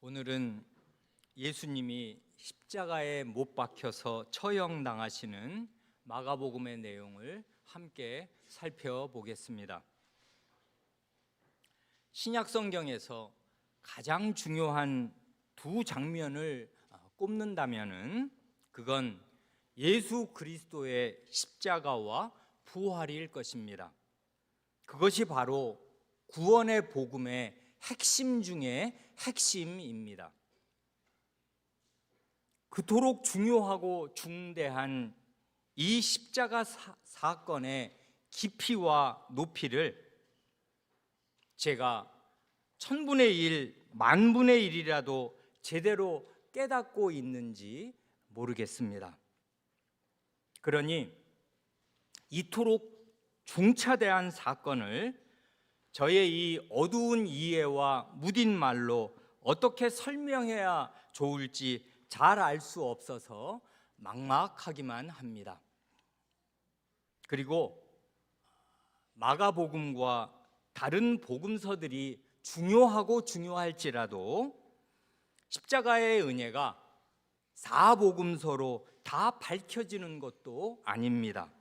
오늘은 예수님이 십자가에 못 박혀서 처형당하시는 마가복음의 내용을 함께 살펴보겠습니다. 신약 성경에서 가장 중요한 두 장면을 꼽는다면은 그건 예수 그리스도의 십자가와 부활일 것입니다. 그것이 바로 구원의 복음의 핵심 중의 핵심입니다. 그토록 중요하고 중대한 이 십자가 사건의 깊이와 높이를 제가 1000분의 1, 10,000분의 1이라도 제대로 깨닫고 있는지 모르겠습니다. 그러니 이토록 중차대한 사건을 저의 이 어두운 이해와 무딘 말로 어떻게 설명해야 좋을지 잘 알 수 없어서 막막하기만 합니다. 그리고 마가복음과 다른 복음서들이 중요하고 중요할지라도 십자가의 은혜가 사복음서로 다 밝혀지는 것도 아닙니다.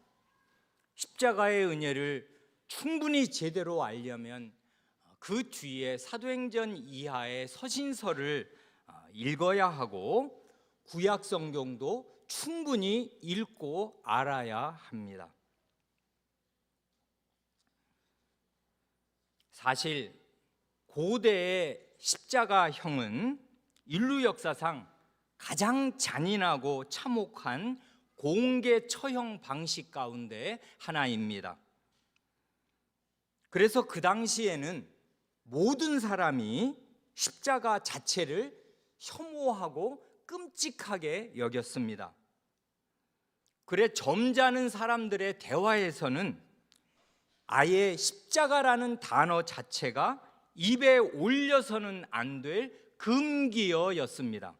십자가의 은혜를 충분히 제대로 알려면 그 뒤에 사도행전 이하의 서신서를 읽어야 하고 구약 성경도 충분히 읽고 알아야 합니다. 사실 고대의 십자가형은 인류 역사상 가장 잔인하고 참혹한 공개 처형 방식 가운데 하나입니다. 그래서 그 당시에는 모든 사람이 십자가 자체를 혐오하고 끔찍하게 여겼습니다. 그래 점잖은 사람들의 대화에서는 아예 십자가라는 단어 자체가 입에 올려서는 안 될 금기어였습니다.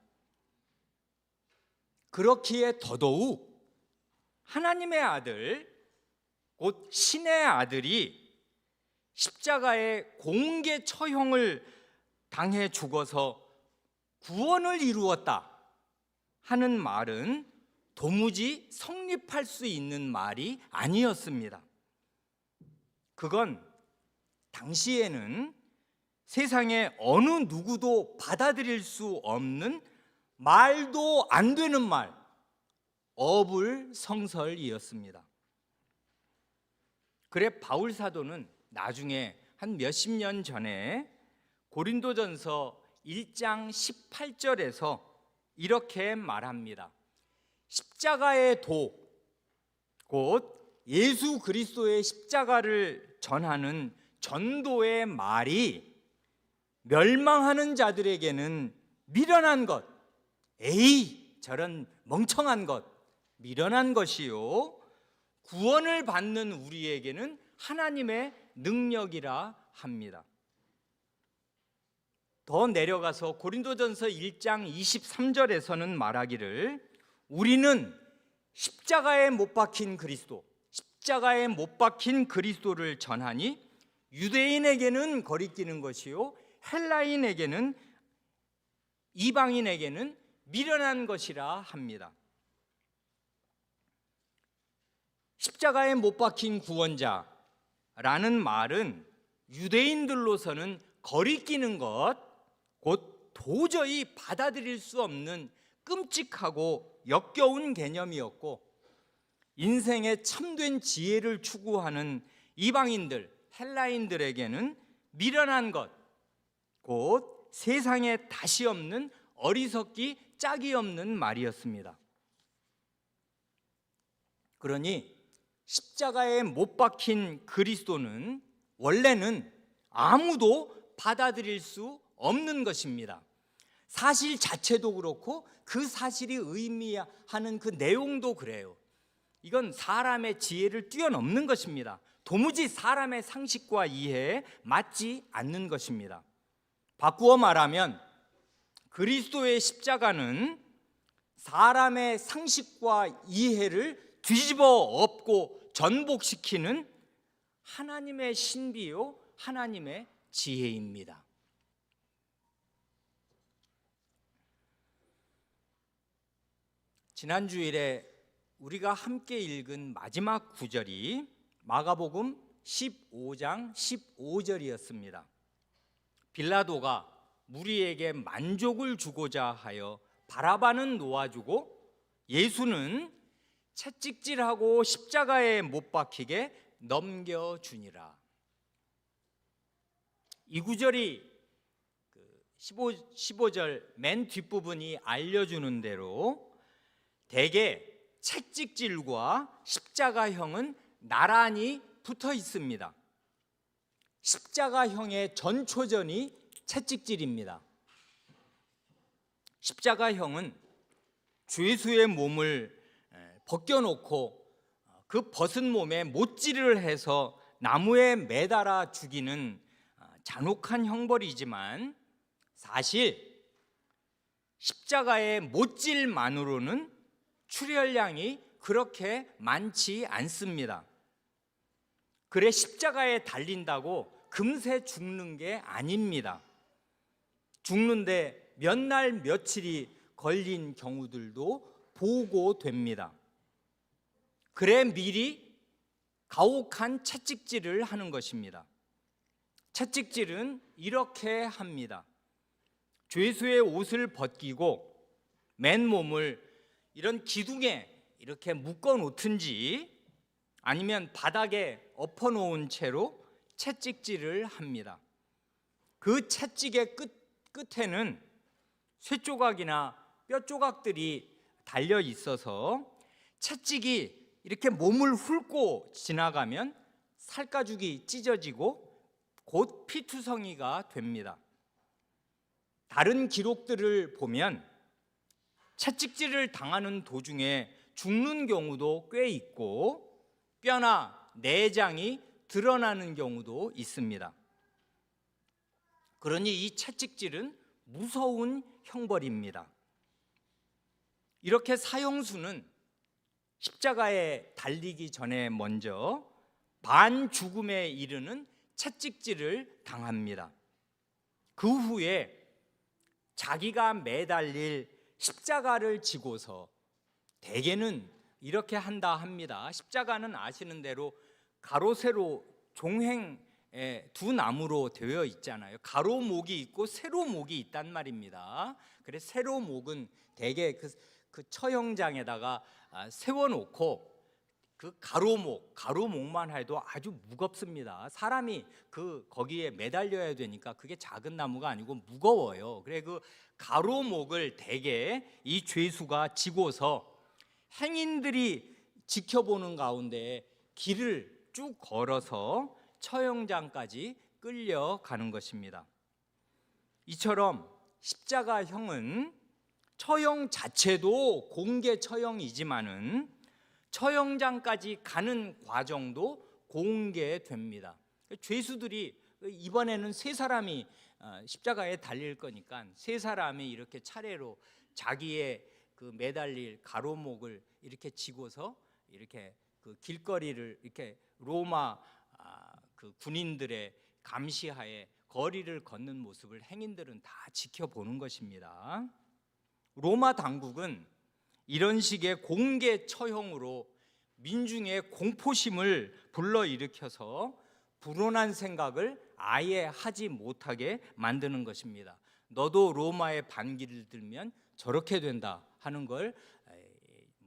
그렇기에 더더욱 하나님의 아들, 곧 신의 아들이 십자가에 공개 처형을 당해 죽어서 구원을 이루었다 하는 말은 도무지 성립할 수 있는 말이 아니었습니다. 그건 당시에는 세상에 어느 누구도 받아들일 수 없는 말도 안 되는 말, 어불성설이었습니다. 그래 바울 사도는 나중에 한 몇십 년 전에 고린도전서 1장 18절에서 이렇게 말합니다. 십자가의 도, 곧 예수 그리스도의 십자가를 전하는 전도의 말이 멸망하는 자들에게는 미련한 것, 에이 저런 멍청한 것, 미련한 것이요 구원을 받는 우리에게는 하나님의 능력이라 합니다. 더 내려가서 고린도전서 1장 23절에서는 말하기를 우리는 십자가에 못 박힌 그리스도, 십자가에 못 박힌 그리스도를 전하니 유대인에게는 거리끼는 것이요 헬라인에게는 이방인에게는 미련한 것이라 합니다. 십자가에 못 박힌 구원자라는 말은 유대인들로서는 거리끼는 것, 곧 도저히 받아들일 수 없는 끔찍하고 역겨운 개념이었고 인생의 참된 지혜를 추구하는 이방인들, 헬라인들에게는 미련한 것, 곧 세상에 다시 없는 어리석기 짝이 없는 말이었습니다. 그러니 십자가에 못 박힌 그리스도는 원래는 아무도 받아들일 수 없는 것입니다. 사실 자체도 그렇고 그 사실이 의미하는 그 내용도 그래요. 이건 사람의 지혜를 뛰어넘는 것입니다. 도무지 사람의 상식과 이해에 맞지 않는 것입니다. 바꾸어 말하면 그리스도의 십자가는 사람의 상식과 이해를 뒤집어 엎고 전복시키는 하나님의 신비요 하나님의 지혜입니다. 지난 주일에 우리가 함께 읽은 마지막 구절이 마가복음 15장 15절이었습니다. 빌라도가 무리에게 만족을 주고자 하여 바라바는 놓아주고 예수는 채찍질하고 십자가에 못 박히게 넘겨주니라. 이 구절이 15절 맨 뒷부분이 알려주는 대로 대개 채찍질과 십자가형은 나란히 붙어 있습니다. 십자가형의 전초전이 채찍질입니다. 십자가형은 죄수의 몸을 벗겨놓고 그 벗은 몸에 못질을 해서 나무에 매달아 죽이는 잔혹한 형벌이지만 사실 십자가의 못질만으로는 출혈량이 그렇게 많지 않습니다. 그래 십자가에 달린다고 금세 죽는 게 아닙니다. 죽는데 몇 날 며칠이 걸린 경우들도 보고됩니다. 그래 미리 가혹한 채찍질을 하는 것입니다. 채찍질은 이렇게 합니다. 죄수의 옷을 벗기고 맨몸을 이런 기둥에 이렇게 묶어 놓든지 아니면 바닥에 엎어 놓은 채로 채찍질을 합니다. 그 채찍의 끝에는 쇠조각이나 뼈조각들이 달려 있어서 채찍이 이렇게 몸을 훑고 지나가면 살가죽이 찢어지고 곧 피투성이가 됩니다. 다른 기록들을 보면 채찍질을 당하는 도중에 죽는 경우도 꽤 있고 뼈나 내장이 드러나는 경우도 있습니다. 그러니 이 채찍질은 무서운 형벌입니다. 이렇게 사형수는 십자가에 달리기 전에 먼저 반죽음에 이르는 채찍질을 당합니다. 그 후에 자기가 매달릴 십자가를 지고서 대개는 이렇게 한다 합니다. 십자가는 아시는 대로 가로 세로 종횡 두 나무로 되어 있잖아요. 가로목이 있고 세로목이 있단 말입니다. 그래서 세로목은 대개 그 처형장에다가 세워놓고 그 가로목만 해도 아주 무겁습니다. 사람이 거기에 매달려야 되니까 그게 작은 나무가 아니고 무거워요. 그래 그 가로목을 대개 이 죄수가 지고서 행인들이 지켜보는 가운데 길을 쭉 걸어서 처형장까지 끌려가는 것입니다. 이처럼 십자가형은 처형 자체도 공개 처형이지만은 처형장까지 가는 과정도 공개됩니다. 죄수들이 이번에는 세 사람이 십자가에 달릴 거니까 세 사람이 이렇게 차례로 자기의 그 매달릴 가로목을 이렇게 지고서 이렇게 그 길거리를 이렇게 로마 그 군인들의 감시하에 거리를 걷는 모습을 행인들은 다 지켜보는 것입니다. 로마 당국은 이런 식의 공개 처형으로 민중의 공포심을 불러일으켜서 불온한 생각을 아예 하지 못하게 만드는 것입니다. 너도 로마의 반기를 들면 저렇게 된다 하는 걸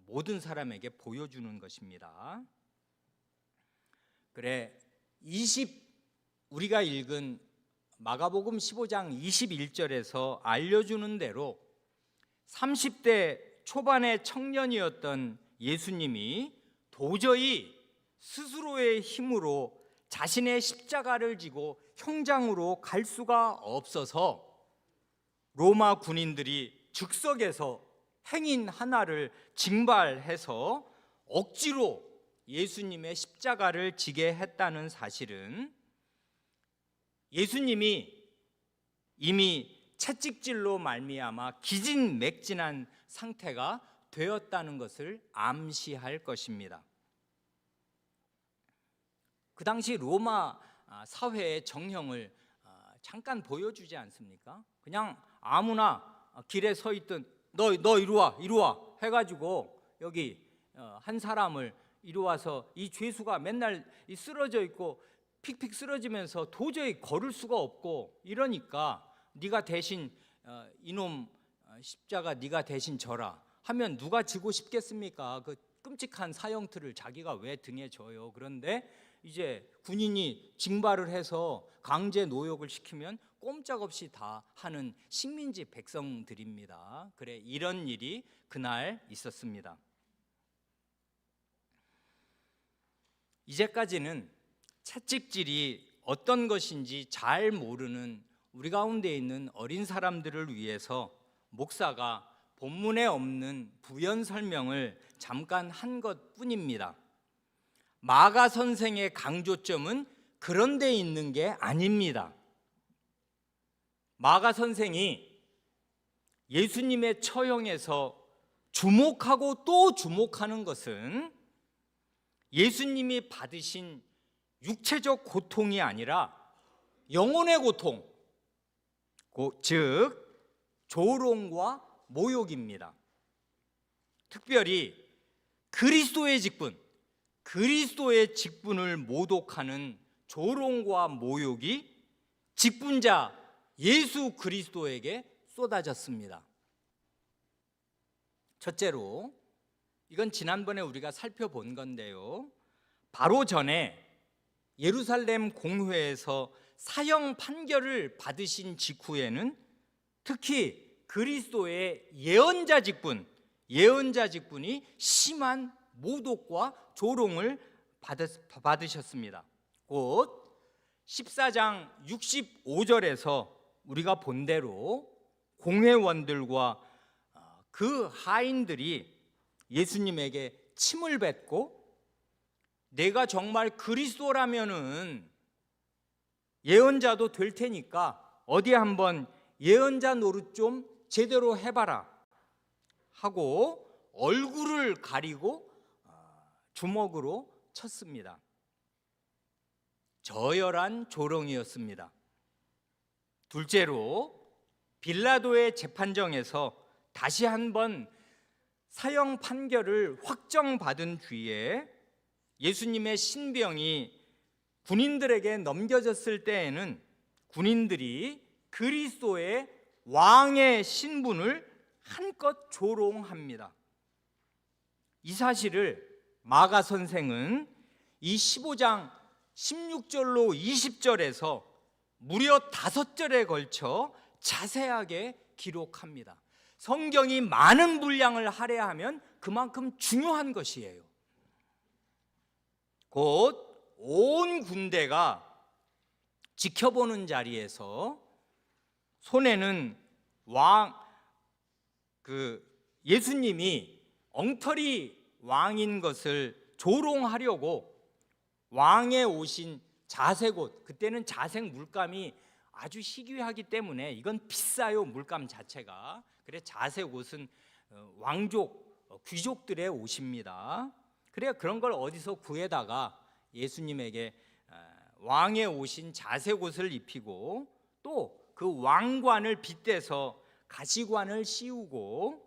모든 사람에게 보여주는 것입니다. 그래 우리가 읽은 마가복음 15장 21절에서 알려주는 대로 30대 초반의 청년이었던 예수님이 도저히 스스로의 힘으로 자신의 십자가를 지고 형장으로 갈 수가 없어서 로마 군인들이 즉석에서 행인 하나를 징발해서 억지로 예수님의 십자가를 지게 했다는 사실은 예수님이 이미 채찍질로 말미암아 기진맥진한 상태가 되었다는 것을 암시할 것입니다. 그 당시 로마 사회의 정형을 잠깐 보여주지 않습니까? 그냥 아무나 길에 서 있던 너 이리 와 해가지고 여기 한 사람을 이리 와서 이 죄수가 맨날 쓰러져 있고 픽픽 쓰러지면서 도저히 걸을 수가 없고 이러니까 네가 대신 이놈 십자가 네가 대신 져라 하면 누가 지고 싶겠습니까? 그 끔찍한 사형틀을 자기가 왜 등에 져요? 그런데 이제 군인이 징발을 해서 강제 노역을 시키면 꼼짝없이 다 하는 식민지 백성들입니다. 그래, 이런 일이 그날 있었습니다. 이제까지는 채찍질이 어떤 것인지 잘 모르는 우리 가운데 있는 어린 사람들을 위해서 목사가 본문에 없는 부연 설명을 잠깐 한 것뿐입니다. 마가 선생의 강조점은 그런 데 있는 게 아닙니다. 마가 선생이 예수님의 처형에서 주목하고 또 주목하는 것은 예수님이 받으신 육체적 고통이 아니라 영혼의 고통, 즉 조롱과 모욕입니다. 특별히 그리스도의 직분을 모독하는 조롱과 모욕이 직분자 예수 그리스도에게 쏟아졌습니다. 첫째로, 이건 지난번에 우리가 살펴본 건데요, 바로 전에 예루살렘 공회에서 사형 판결을 받으신 직후에는 특히 그리스도의 예언자 직분이 심한 모독과 조롱을 받으셨습니다. 곧 14장 65절에서 우리가 본 대로 공회원들과 그 하인들이 예수님에게 침을 뱉고 내가 정말 그리스도라면은 예언자도 될 테니까 어디 한번 예언자 노릇 좀 제대로 해봐라 하고 얼굴을 가리고 주먹으로 쳤습니다. 저열한 조롱이었습니다. 둘째로, 빌라도의 재판정에서 다시 한번 사형 판결을 확정받은 뒤에 예수님의 신병이 군인들에게 넘겨졌을 때에는 군인들이 그리스도의 왕의 신분을 한껏 조롱합니다. 이 사실을 마가 선생은 이 15장 16절로 20절에서 무려 5절에 걸쳐 자세하게 기록합니다. 성경이 많은 분량을 할애하면 그만큼 중요한 것이에요. 곧 온 군대가 지켜보는 자리에서 손에는 예수님이 엉터리 왕인 것을 조롱하려고 왕의 옷인 자색옷, 그때는 자색 물감이 아주 희귀하기 때문에 이건 비싸요, 물감 자체가. 그래 자색옷은 왕족, 귀족들의 옷입니다. 그래 그런 걸 어디서 구해다가 예수님에게 왕의 옷인 자색옷을 입히고 또 그 왕관을 빗대서 가시관을 씌우고,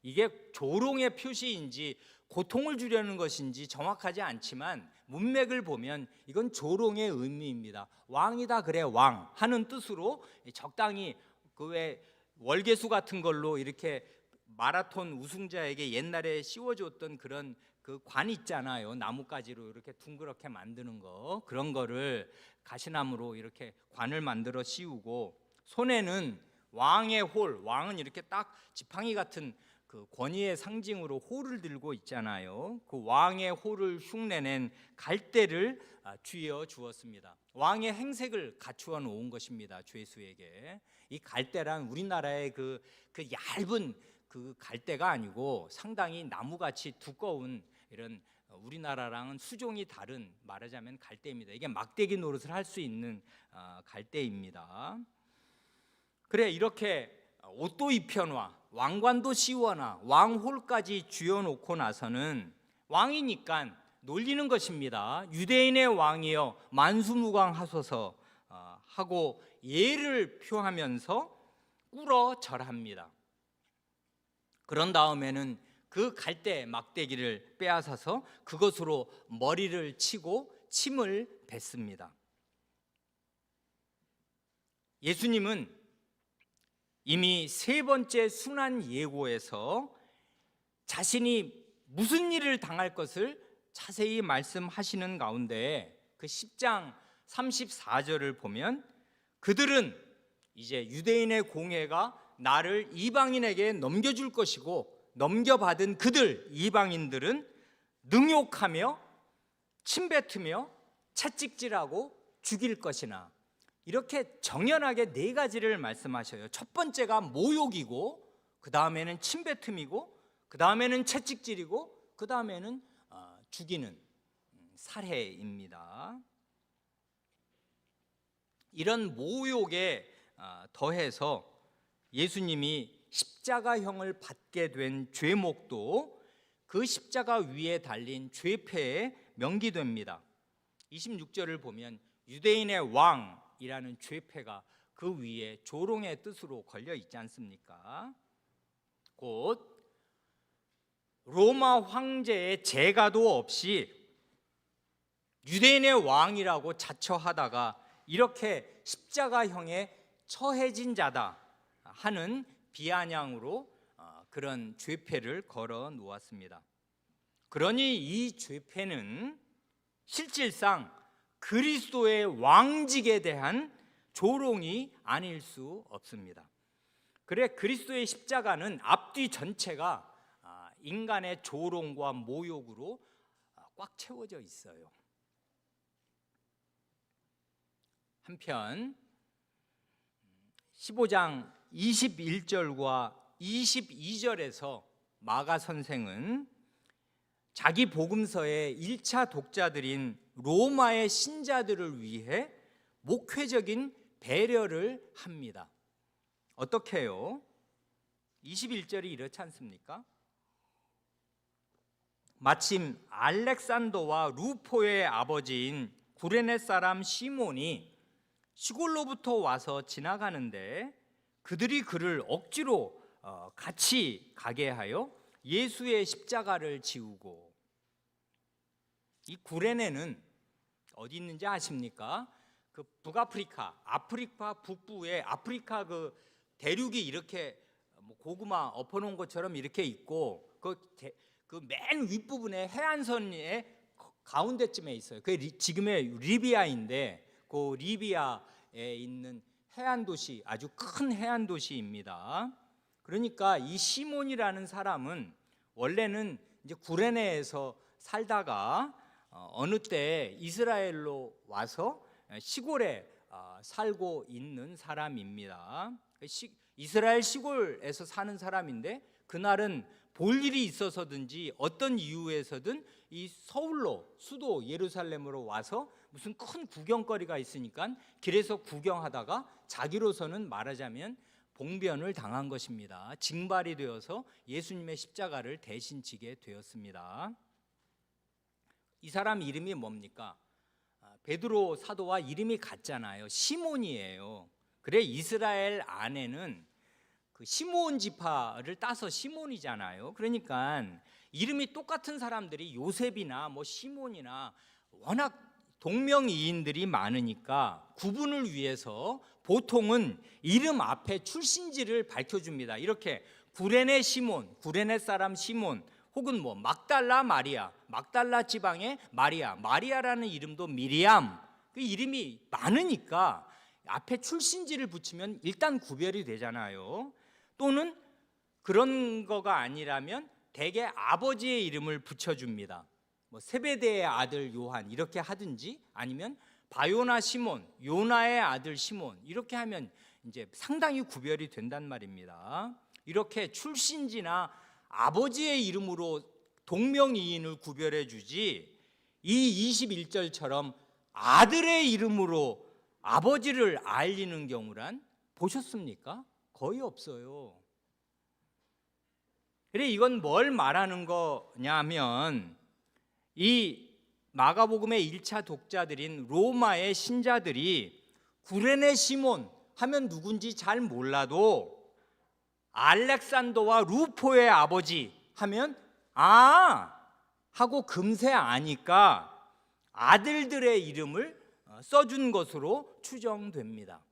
이게 조롱의 표시인지 고통을 주려는 것인지 정확하지 않지만 문맥을 보면 이건 조롱의 의미입니다. 왕이다 그래 왕 하는 뜻으로 적당히 그 왜 월계수 같은 걸로 이렇게 마라톤 우승자에게 옛날에 씌워줬던 그런 그 관 있잖아요. 나뭇가지로 이렇게 둥그렇게 만드는 거, 그런 거를 가시나무로 이렇게 관을 만들어 씌우고, 손에는 왕의 홀, 왕은 이렇게 딱 지팡이 같은 그 권위의 상징으로 홀을 들고 있잖아요. 그 왕의 홀을 흉내낸 갈대를 쥐어 주었습니다. 왕의 행색을 갖추어 놓은 것입니다. 죄수에게. 이 갈대란 우리나라의 그 얇은 그 갈대가 아니고 상당히 나무같이 두꺼운 이런 우리나라랑은 수종이 다른, 말하자면 갈대입니다. 이게 막대기 노릇을 할 수 있는 갈대입니다. 그래 이렇게 옷도 입혀놔, 왕관도 씌워놔, 왕홀까지 쥐어놓고 나서는 왕이니까 놀리는 것입니다. 유대인의 왕이여 만수무강하소서 하고 예를 표하면서 꿇어 절합니다. 그런 다음에는 그 갈대 막대기를 빼앗아서 그것으로 머리를 치고 침을 뱉습니다. 예수님은 이미 세 번째 순환 예고에서 자신이 무슨 일을 당할 것을 자세히 말씀하시는 가운데 그 10장 34절을 보면 그들은 이제 유대인의 공회가 나를 이방인에게 넘겨줄 것이고 넘겨받은 그들 이방인들은 능욕하며 침뱉으며 채찍질하고 죽일 것이나 이렇게 정연하게 네 가지를 말씀하셔요. 첫 번째가 모욕이고 그 다음에는 침뱉음이고 그 다음에는 채찍질이고 그 다음에는 죽이는 살해입니다. 이런 모욕에 더해서 예수님이 십자가형을 받게 된 죄목도 그 십자가 위에 달린 죄패에 명기됩니다. 26절을 보면 유대인의 왕이라는 죄패가 그 위에 조롱의 뜻으로 걸려 있지 않습니까? 곧 로마 황제의 재가도 없이 유대인의 왕이라고 자처하다가 이렇게 십자가형에 처해진 자다 하는 비아냥으로 그런 죄패를 걸어 놓았습니다. 그러니 이 죄패는 실질상 그리스도의 왕직에 대한 조롱이 아닐 수 없습니다. 그래 그리스도의 십자가는 앞뒤 전체가 인간의 조롱과 모욕으로 꽉 채워져 있어요. 한편 15장 21절과 22절에서 마가 선생은 자기 복음서의 1차 독자들인 로마의 신자들을 위해 목회적인 배려를 합니다. 어떻게 해요? 21절이 이렇지 않습니까? 마침 알렉산더와 루포의 아버지인 구레네 사람 시몬이 시골로부터 와서 지나가는데 그들이 그를 억지로 같이 가게 하여 예수의 십자가를 지우고, 이 구레네는 어디 있는지 아십니까? 그 북아프리카, 아프리카 북부에 아프리카 그 대륙이 이렇게 고구마 엎어놓은 것처럼 이렇게 있고 그 맨 윗부분에 해안선의 가운데쯤에 있어요. 그게 지금의 리비아인데 그 리비아에 있는 해안 도시, 아주 큰 해안 도시입니다. 그러니까 이 시몬이라는 사람은 원래는 이제 구레네에서 살다가 어느 때 이스라엘로 와서 시골에 살고 있는 사람입니다. 이스라엘 시골에서 사는 사람인데 그날은 볼 일이 있어서든지 어떤 이유에서든 이 서울로, 수도 예루살렘으로 와서 무슨 큰 구경거리가 있으니까 길에서 구경하다가 자기로서는 말하자면 봉변을 당한 것입니다. 징발이 되어서 예수님의 십자가를 대신 지게 되었습니다. 이 사람 이름이 뭡니까? 베드로 사도와 이름이 같잖아요. 시몬이에요. 그래 이스라엘 안에는 그 시몬 지파를 따서 시몬이잖아요. 그러니까 이름이 똑같은 사람들이 요셉이나 뭐 시몬이나 워낙 동명이인들이 많으니까 구분을 위해서 보통은 이름 앞에 출신지를 밝혀줍니다. 이렇게 구레네 시몬, 구레네 사람 시몬, 혹은 뭐 막달라 마리아, 막달라 지방의 마리아, 마리아라는 이름도 미리암, 그 이름이 많으니까 앞에 출신지를 붙이면 일단 구별이 되잖아요. 또는 그런 거가 아니라면 대개 아버지의 이름을 붙여줍니다. 뭐 세베대의 아들 요한 이렇게 하든지 아니면 바요나 시몬, 요나의 아들 시몬 이렇게 하면 이제 상당히 구별이 된단 말입니다. 이렇게 출신지나 아버지의 이름으로 동명이인을 구별해 주지 이 21절처럼 아들의 이름으로 아버지를 알리는 경우란 보셨습니까? 거의 없어요. 그래 이건 뭘 말하는 거냐면 이 마가복음의 1차 독자들인 로마의 신자들이 구레네 시몬 하면 누군지 잘 몰라도 알렉산더와 루포의 아버지 하면 하고 금세 아니까 아들들의 이름을 써준 것으로 추정됩니다.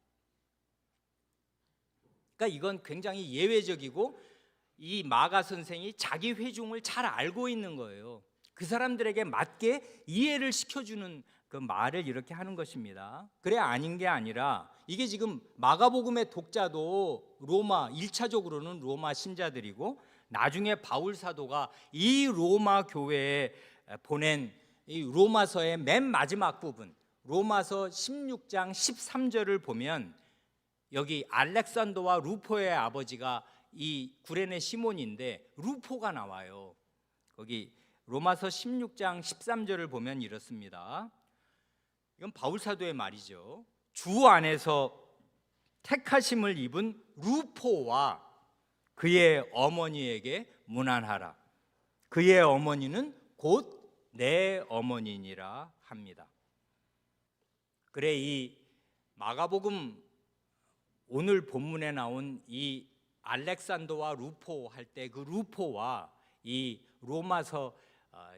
그러니까 이건 굉장히 예외적이고 이 마가 선생이 자기 회중을 잘 알고 있는 거예요. 그 사람들에게 맞게 이해를 시켜주는 그 말을 이렇게 하는 것입니다. 그래 아닌 게 아니라 이게 지금 마가복음의 독자도 로마 1차적으로는 로마 신자들이고 나중에 바울 사도가 이 로마 교회에 보낸 이 로마서의 맨 마지막 부분 로마서 16장 13절을 보면 여기 알렉산더와 루포의 아버지가 이 구레네 시몬인데 루포가 나와요. 거기 로마서 16장 13절을 보면 이렇습니다. 이건 바울 사도의 말이죠. 주 안에서 택하심을 입은 루포와 그의 어머니에게 문안하라. 그의 어머니는 곧 내 어머니니라 합니다. 그래 이 마가복음 오늘 본문에 나온 이 알렉산더와 루포 할 때 그 루포와 이 로마서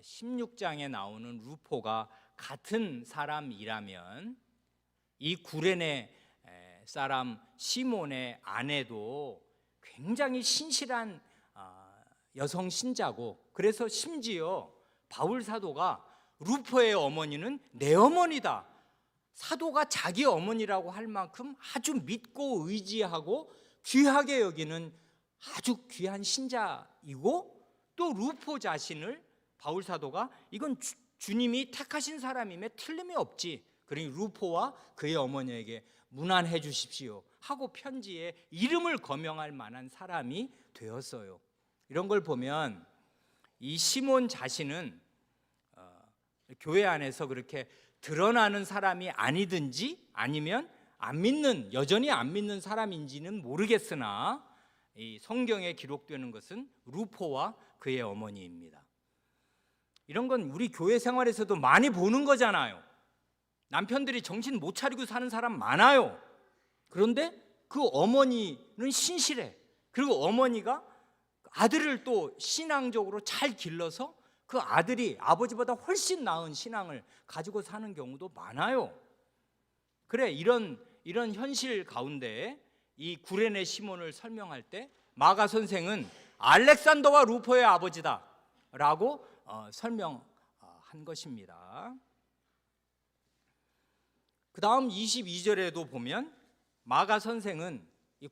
16장에 나오는 루포가 같은 사람이라면 이 구레네 사람 시몬의 아내도 굉장히 신실한 여성 신자고 그래서 심지어 바울 사도가 루포의 어머니는 내 어머니다. 사도가 자기 어머니라고 할 만큼 아주 믿고 의지하고 귀하게 여기는 아주 귀한 신자이고 또 루포 자신을 바울 사도가 이건 주님이 택하신 사람임에 틀림이 없지. 그러니 루포와 그의 어머니에게 문안해 주십시오 하고 편지에 이름을 거명할 만한 사람이 되었어요. 이런 걸 보면 이 시몬 자신은 교회 안에서 그렇게 드러나는 사람이 아니든지 아니면 여전히 안 믿는 사람인지는 모르겠으나 이 성경에 기록되는 것은 루포와 그의 어머니입니다. 이런 건 우리 교회 생활에서도 많이 보는 거잖아요. 남편들이 정신 못 차리고 사는 사람 많아요. 그런데 그 어머니는 신실해. 그리고 어머니가 아들을 또 신앙적으로 잘 길러서 그 아들이 아버지보다 훨씬 나은 신앙을 가지고 사는 경우도 많아요. 그래 이런 현실 가운데 이 구레네 시몬을 설명할 때 마가 선생은 알렉산더와 루포의 아버지다라고 설명한 것입니다. 그 다음 22절에도 보면 마가 선생은 이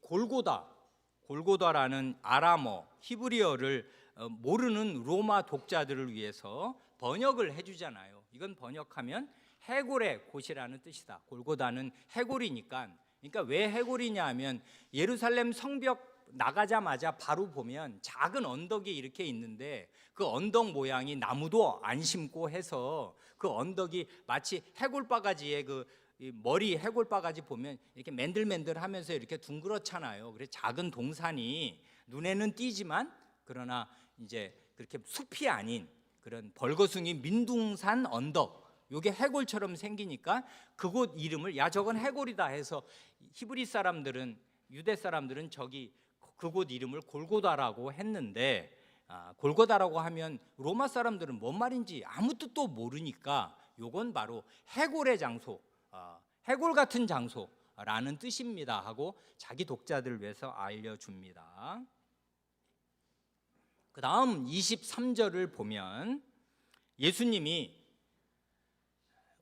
골고다라는 아람어 히브리어를 모르는 로마 독자들을 위해서 번역을 해주잖아요. 이건 번역하면 해골의 곳이라는 뜻이다. 골고다는 해골이니까. 그러니까 왜 해골이냐 하면 예루살렘 성벽 나가자마자 바로 보면 작은 언덕이 이렇게 있는데 그 언덕 모양이 나무도 안 심고 해서 그 언덕이 마치 해골바가지의 그 머리 해골바가지 보면 이렇게 맨들맨들하면서 이렇게 둥그렇잖아요. 그래서 작은 동산이 눈에는 띄지만 그러나 이제 그렇게 숲이 아닌 그런 벌거숭이 민둥산 언덕 요게 해골처럼 생기니까 그곳 이름을 야 저건 해골이다 해서 히브리 사람들은 유대 사람들은 저기 그곳 이름을 골고다라고 했는데 골고다라고 하면 로마 사람들은 뭔 말인지 아무 뜻도 모르니까 요건 바로 해골의 장소 해골 같은 장소라는 뜻입니다 하고 자기 독자들을 위해서 알려줍니다. 그 다음 23절을 보면 예수님이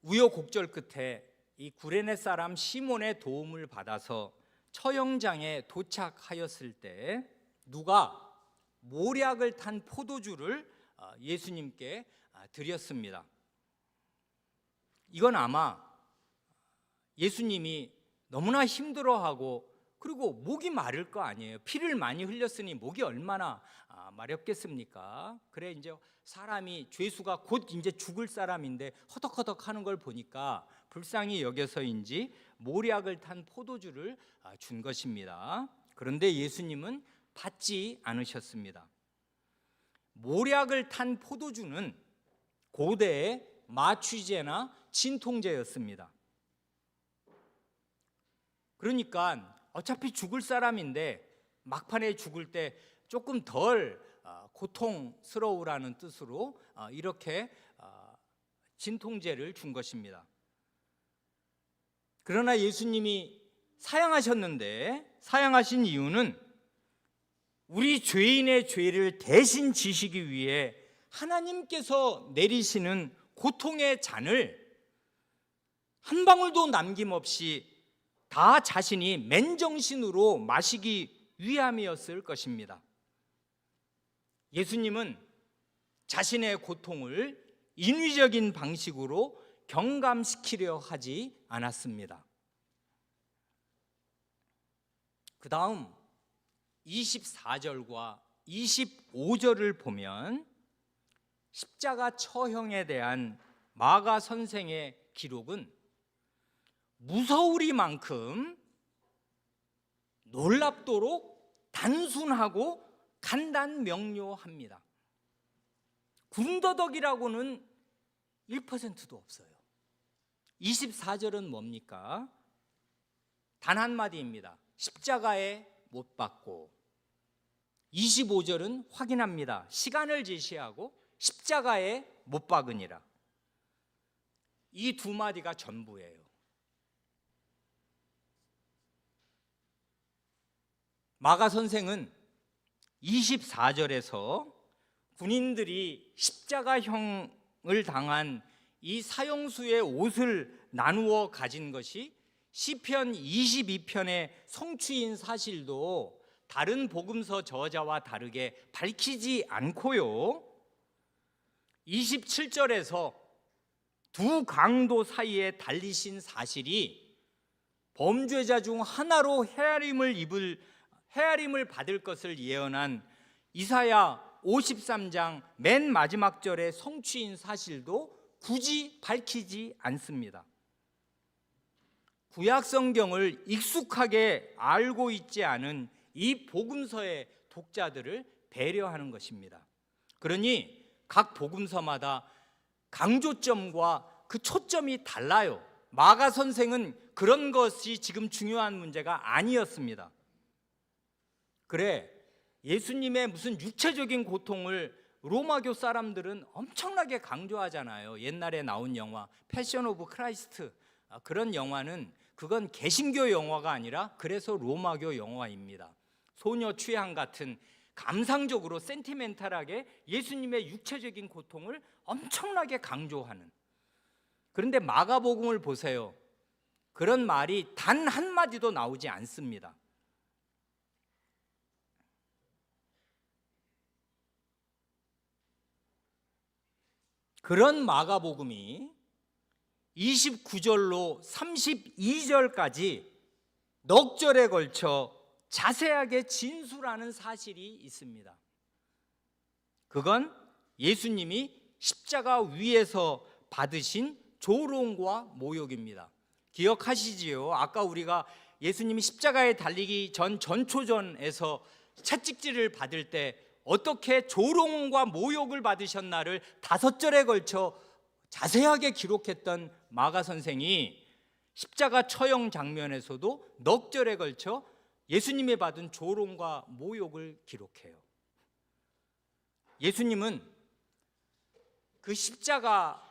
우여곡절 끝에 이 구레네 사람 시몬의 도움을 받아서 처형장에 도착하였을 때 누가 모략을 탄 포도주를 예수님께 드렸습니다. 이건 아마 예수님이 너무나 힘들어하고 그리고 목이 마를 거 아니에요. 피를 많이 흘렸으니 목이 얼마나 마렵겠습니까? 그래 이제 사람이 죄수가 곧 이제 죽을 사람인데 허덕허덕 하는 걸 보니까 불쌍히 여겨서인지 모략을 탄 포도주를 준 것입니다. 그런데 예수님은 받지 않으셨습니다. 모략을 탄 포도주는 고대의 마취제나 진통제였습니다. 그러니까 어차피 죽을 사람인데 막판에 죽을 때 조금 덜 고통스러우라는 뜻으로 이렇게 진통제를 준 것입니다. 그러나 예수님이 사양하셨는데, 사양하신 이유는 우리 죄인의 죄를 대신 지시기 위해 하나님께서 내리시는 고통의 잔을 한 방울도 남김없이 다 자신이 맨정신으로 마시기 위함이었을 것입니다. 예수님은 자신의 고통을 인위적인 방식으로 경감시키려 하지 않았습니다. 그 다음 24절과 25절을 보면 십자가 처형에 대한 마가 선생의 기록은 무서우리만큼 놀랍도록 단순하고 간단명료합니다. 군더더기라고는 1%도 없어요. 24절은 뭡니까? 단 한마디입니다. 십자가에 못 박고. 25절은 확인합니다. 시간을 제시하고 십자가에 못 박으니라. 이 두 마디가 전부예요. 마가 선생은 24절에서 군인들이 십자가형을 당한 이 사형수의 옷을 나누어 가진 것이 시편 22편의 성취인 사실도 다른 복음서 저자와 다르게 밝히지 않고요, 27절에서 두 강도 사이에 달리신 사실이 범죄자 중 하나로 헤아림을 받을 것을 예언한 이사야 53장 맨 마지막 절의 성취인 사실도 굳이 밝히지 않습니다. 구약 성경을 익숙하게 알고 있지 않은 이 복음서의 독자들을 배려하는 것입니다. 그러니 각 복음서마다 강조점과 그 초점이 달라요. 마가 선생은 그런 것이 지금 중요한 문제가 아니었습니다. 그래, 예수님의 무슨 육체적인 고통을 로마교 사람들은 엄청나게 강조하잖아요. 옛날에 나온 영화 패션 오브 크라이스트, 그런 영화는 그건 개신교 영화가 아니라 그래서 로마교 영화입니다. 소녀 취향 같은 감상적으로 센티멘탈하게 예수님의 육체적인 고통을 엄청나게 강조하는. 그런데 마가복음을 보세요. 그런 말이 단 한마디도 나오지 않습니다. 그런 마가복음이 29절로 32절까지 넉 절에 걸쳐 자세하게 진술하는 사실이 있습니다. 그건 예수님이 십자가 위에서 받으신 조롱과 모욕입니다. 기억하시지요? 아까 우리가 예수님이 십자가에 달리기 전 전초전에서 채찍질을 받을 때 어떻게 조롱과 모욕을 받으셨나를 5절에 걸쳐 자세하게 기록했던 마가 선생이 십자가 처형 장면에서도 넉 절에 걸쳐 예수님이 받은 조롱과 모욕을 기록해요. 예수님은 그 십자가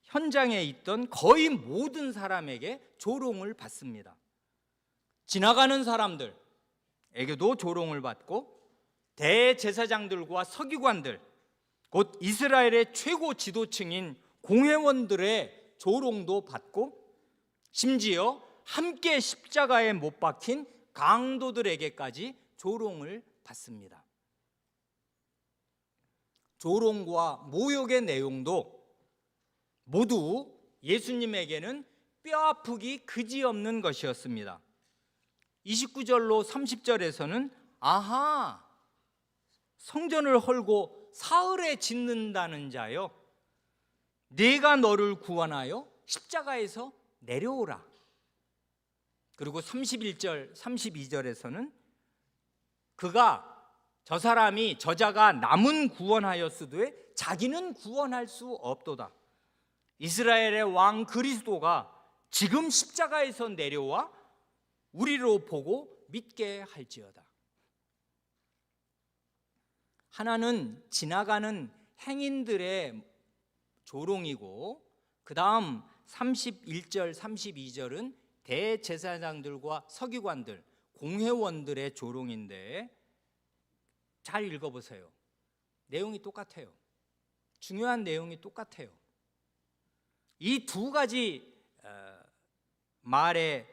현장에 있던 거의 모든 사람에게 조롱을 받습니다. 지나가는 사람들에게도 조롱을 받고 대제사장들과 서기관들, 곧 이스라엘의 최고 지도층인 공회원들의 조롱도 받고 심지어 함께 십자가에 못 박힌 강도들에게까지 조롱을 받습니다. 조롱과 모욕의 내용도 모두 예수님에게는 뼈아프기 그지없는 것이었습니다. 29절로 30절에서는 아하, 성전을 헐고 사흘에 짓는다는 자여, 내가 너를 구원하여 십자가에서 내려오라. 그리고 31절, 32절에서는 저자가 남은 구원하였으되 자기는 구원할 수 없도다. 이스라엘의 왕 그리스도가 지금 십자가에서 내려와 우리로 보고 믿게 할지어다. 하나는 지나가는 행인들의 조롱이고, 그 다음 31절, 32절은 대제사장들과 서기관들, 공회원들의 조롱인데, 잘 읽어보세요. 내용이 똑같아요. 중요한 내용이 똑같아요. 이 두 가지 말의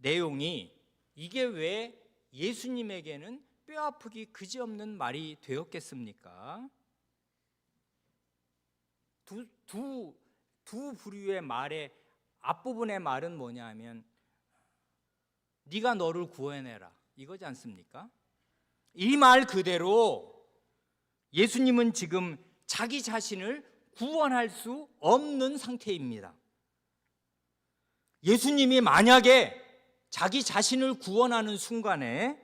내용이, 이게 왜 예수님에게는 뼈아프기 그지없는 말이 되었겠습니까? 두 부류의 말의 앞부분의 말은 뭐냐 하면, 네가 너를 구원해라, 이거지 않습니까? 이 말 그대로 예수님은 지금 자기 자신을 구원할 수 없는 상태입니다. 예수님이 만약에 자기 자신을 구원하는 순간에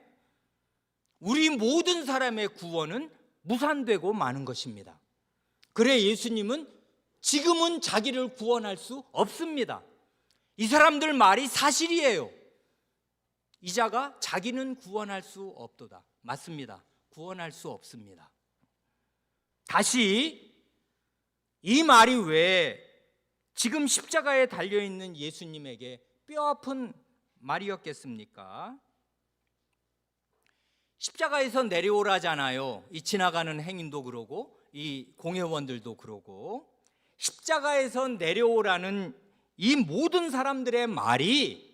우리 모든 사람의 구원은 무산되고 마는 것입니다. 그래 예수님은 지금은 자기를 구원할 수 없습니다. 이 사람들 말이 사실이에요. 이자가 자기는 구원할 수 없도다. 맞습니다. 구원할 수 없습니다. 다시, 이 말이 왜 지금 십자가에 달려있는 예수님에게 뼈아픈 말이었겠습니까? 십자가에서 내려오라잖아요. 이 지나가는 행인도 그러고 이 공회원들도 그러고, 십자가에서 내려오라는 이 모든 사람들의 말이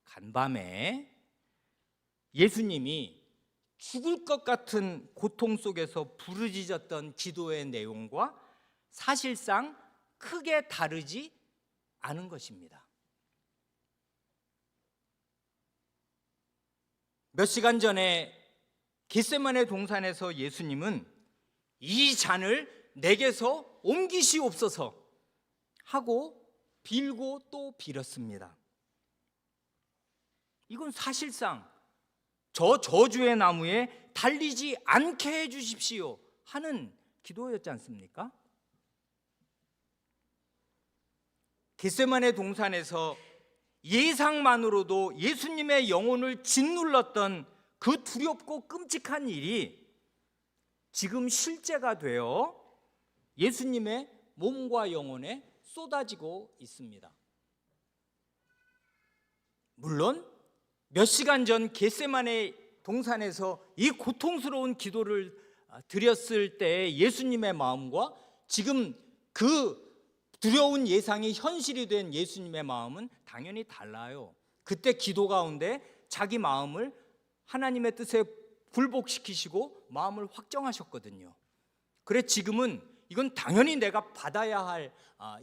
간밤에 예수님이 죽을 것 같은 고통 속에서 부르짖었던 기도의 내용과 사실상 크게 다르지 않은 것입니다. 몇 시간 전에 겟세마네 동산에서 예수님은 이 잔을 내게서 옮기시옵소서 하고 빌고 또 빌었습니다. 이건 사실상 저 저주의 나무에 달리지 않게 해주십시오 하는 기도였지 않습니까? 겟세마네 동산에서 예상만으로도 예수님의 영혼을 짓눌렀던 그 두렵고 끔찍한 일이 지금 실제가 되어 예수님의 몸과 영혼에 쏟아지고 있습니다. 물론 몇 시간 전 겟세마네 동산에서 이 고통스러운 기도를 드렸을 때 예수님의 마음과 지금 그 두려운 예상이 현실이 된 예수님의 마음은 당연히 달라요. 그때 기도 가운데 자기 마음을 하나님의 뜻에 굴복시키시고 마음을 확정하셨거든요. 그래 지금은 이건 당연히 내가 받아야 할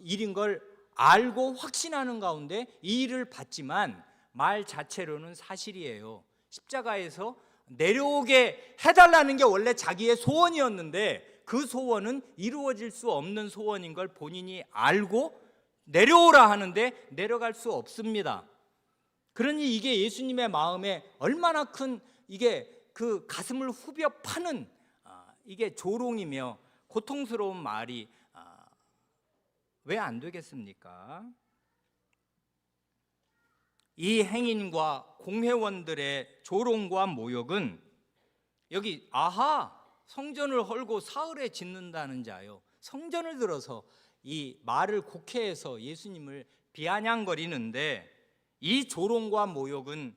일인 걸 알고 확신하는 가운데 이 일을 받지만 말 자체로는 사실이에요. 십자가에서 내려오게 해달라는 게 원래 자기의 소원이었는데 그 소원은 이루어질 수 없는 소원인 걸 본인이 알고 내려오라 하는데 내려갈 수 없습니다. 그러니 이게 예수님의 마음에 얼마나 큰 이게 그 가슴을 후벼 파는 이게 조롱이며 고통스러운 말이 왜 안 되겠습니까? 이 행인과 공회원들의 조롱과 모욕은 여기 성전을 헐고 사흘에 짓는다는 자요, 성전을 들어서 이 말을 곡해해서 예수님을 비아냥거리는데, 이 조롱과 모욕은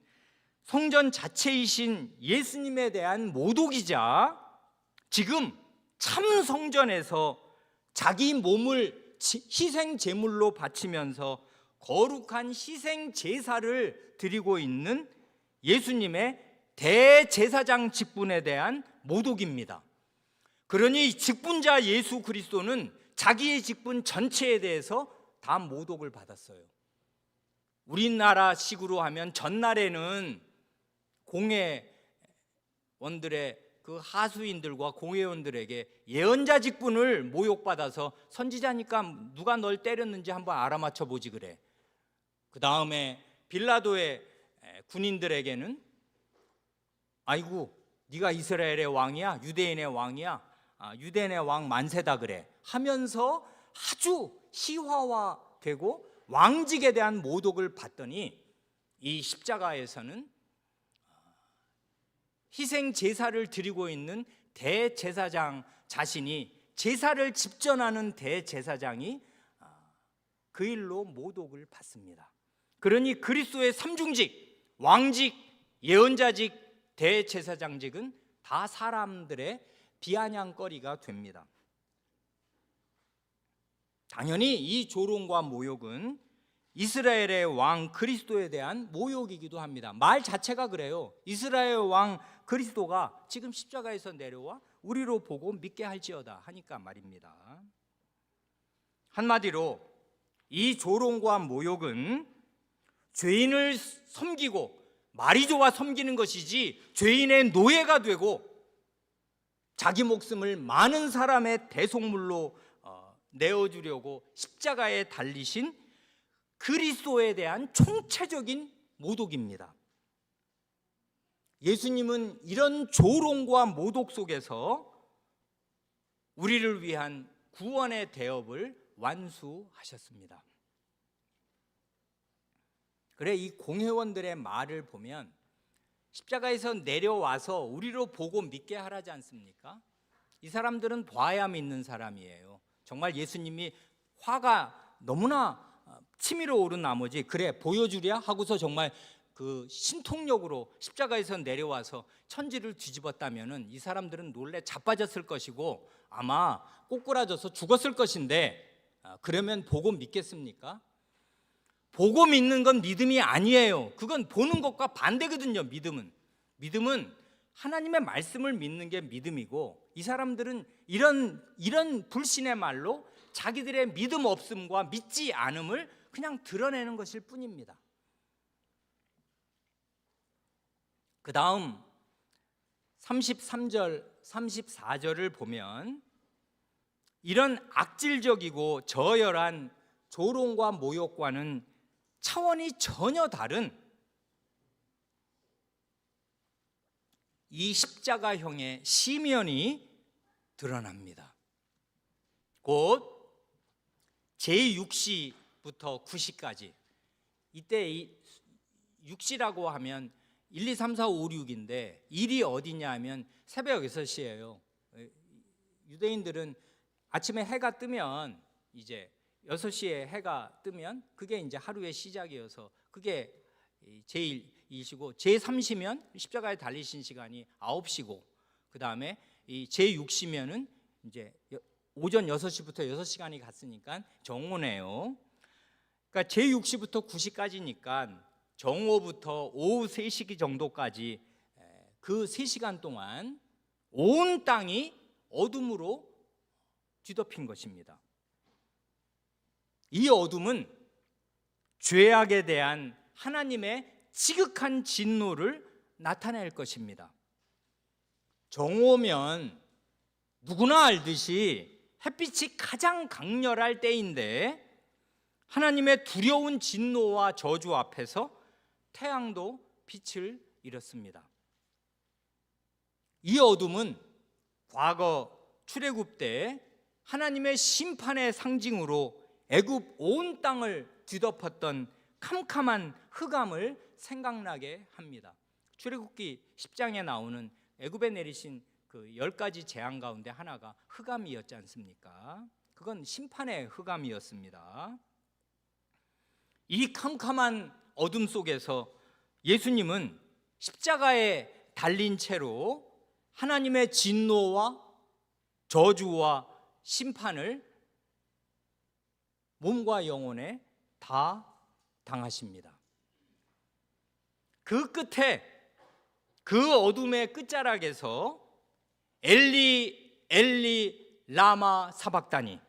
성전 자체이신 예수님에 대한 모독이자 지금 참 성전에서 자기 몸을 희생 제물로 바치면서 거룩한 희생 제사를 드리고 있는 예수님의 대제사장 직분에 대한 모독입니다. 그러니 직분자 예수 그리스도는 자기의 직분 전체에 대해서 다 모독을 받았어요. 우리나라식으로 하면 전날에는 공회원들의 그 하수인들과 공회원들에게 예언자 직분을 모욕받아서 선지자니까 누가 널 때렸는지 한번 알아맞혀 보지 그래. 그 다음에 빌라도의 군인들에게는 아이고 네가 이스라엘의 왕이야, 유대인의 왕이야, 유대인의 왕 만세다 그래 하면서 아주 희화화되고 왕직에 대한 모독을 받더니 이 십자가에서는 희생 제사를 드리고 있는 대제사장 자신이, 제사를 집전하는 대제사장이 그 일로 모독을 받습니다. 그러니 그리스도의 삼중직, 왕직, 예언자직, 대제사장직은 다 사람들의 비아냥거리가 됩니다. 당연히 이 조롱과 모욕은 이스라엘의 왕 그리스도에 대한 모욕이기도 합니다. 말 자체가 그래요. 이스라엘 왕 그리스도가 지금 십자가에서 내려와 우리로 보고 믿게 할지어다 하니까 말입니다. 한마디로 이 조롱과 모욕은 죄인을 섬기고 말이 좋아 섬기는 것이지 죄인의 노예가 되고 자기 목숨을 많은 사람의 대속물로 내어주려고 십자가에 달리신 그리스도에 대한 총체적인 모독입니다. 예수님은 이런 조롱과 모독 속에서 우리를 위한 구원의 대업을 완수하셨습니다. 그래, 이 공회원들의 말을 보면 십자가에서 내려와서 우리로 보고 믿게 하라지 않습니까? 이 사람들은 봐야 믿는 사람이에요. 정말 예수님이 화가 너무나 치밀어 오른 나머지 그래 보여주랴 하고서 정말 그 신통력으로 십자가에서 내려와서 천지를 뒤집었다면은 이 사람들은 놀래 자빠졌을 것이고 아마 꼬꾸라져서 죽었을 것인데, 그러면 보고 믿겠습니까? 보고 믿는 건 믿음이 아니에요. 그건 보는 것과 반대거든요. 믿음은 하나님의 말씀을 믿는 게 믿음이고, 이 사람들은 이런 불신의 말로 자기들의 믿음 없음과 믿지 않음을 그냥 드러내는 것일 뿐입니다. 그 다음 33절, 34절을 보면 이런 악질적이고 저열한 조롱과 모욕과는 차원이 전혀 다른 이 십자가형의 시면이 드러납니다. 곧 제6시부터 9시까지, 이때 이 6시라고 하면 1, 2, 3, 4, 5, 6인데 일이 어디냐 하면 새벽 6시예요. 유대인들은 아침에 해가 뜨면 이제 6시에 해가 뜨면 그게 이제 하루의 시작이어서 그게 제1이시고, 제3시면 십자가에 달리신 시간이 9시고, 그 다음에 이 제6시면은 이제 오전 6시부터 6시간이 갔으니까 정오네요. 그러니까 제6시부터 9시까지니까 정오부터 오후 3시 정도까지 그 3시간 동안 온 땅이 어둠으로 뒤덮인 것입니다. 이 어둠은 죄악에 대한 하나님의 지극한 진노를 나타낼 것입니다. 정오면 누구나 알듯이 햇빛이 가장 강렬할 때인데 하나님의 두려운 진노와 저주 앞에서 태양도 빛을 잃었습니다. 이 어둠은 과거 출애굽 때 하나님의 심판의 상징으로 애굽 온 땅을 뒤덮었던 캄캄한 흑암을 생각나게 합니다. 출애굽기 10장에 나오는 애굽에 내리신 그 10가지 재앙 가운데 하나가 흑암이었지 않습니까? 그건 심판의 흑암이었습니다. 이 캄캄한 어둠 속에서 예수님은 십자가에 달린 채로 하나님의 진노와 저주와 심판을 몸과 영혼에 다 당하십니다. 그 끝에, 그 어둠의 끝자락에서 엘리 엘리 라마 사박다니,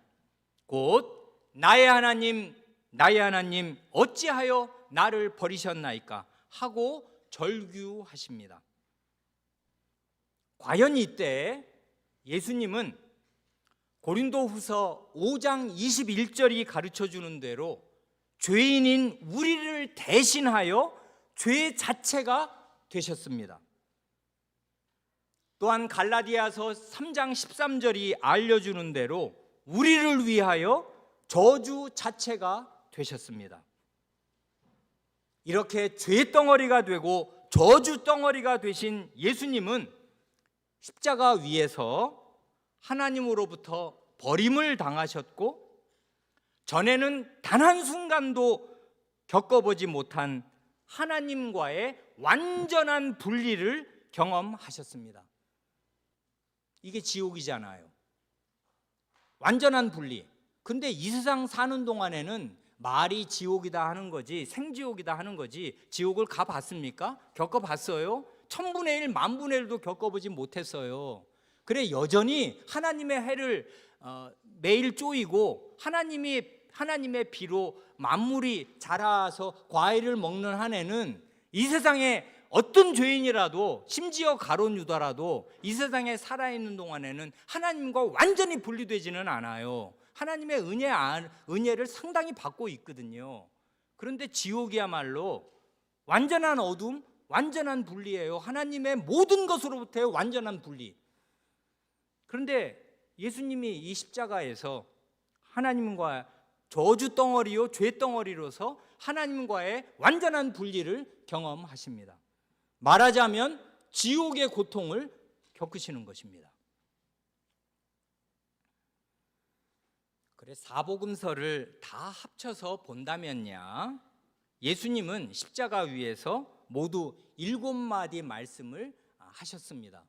곧 나의 하나님 나의 하나님 어찌하여 나를 버리셨나이까 하고 절규하십니다. 과연 이때 예수님은 고린도후서 5장 21절이 가르쳐주는 대로 죄인인 우리를 대신하여 죄 자체가 되셨습니다. 또한 갈라디아서 3장 13절이 알려주는 대로 우리를 위하여 저주 자체가 되셨습니다. 이렇게 죄덩어리가 되고 저주 덩어리가 되신 예수님은 십자가 위에서 하나님으로부터 버림을 당하셨고 전에는 단 한순간도 겪어보지 못한 하나님과의 완전한 분리를 경험하셨습니다. 이게 지옥이잖아요. 완전한 분리. 근데 이 세상 사는 동안에는 말이 지옥이다 하는 거지, 생지옥이다 하는 거지, 지옥을 가봤습니까? 겪어봤어요? 1000분의 1, 10,000분의 1도 겪어보지 못했어요. 그래 여전히 하나님의 해를 매일 쪼이고 하나님의 비로 만물이 자라서 과일을 먹는 한 해는 이 세상에 어떤 죄인이라도, 심지어 가룟 유다라도 이 세상에 살아있는 동안에는 하나님과 완전히 분리되지는 않아요. 하나님의 은혜를 상당히 받고 있거든요. 그런데 지옥이야말로 완전한 어둠, 완전한 분리예요. 하나님의 모든 것으로부터의 완전한 분리. 그런데 예수님이 이 십자가에서 하나님과 저주 덩어리요 죄 덩어리로서 하나님과의 완전한 분리를 경험하십니다. 말하자면 지옥의 고통을 겪으시는 것입니다. 그래 사복음서를 다 합쳐서 본다면야 예수님은 십자가 위에서 모두 7마디 말씀을 하셨습니다.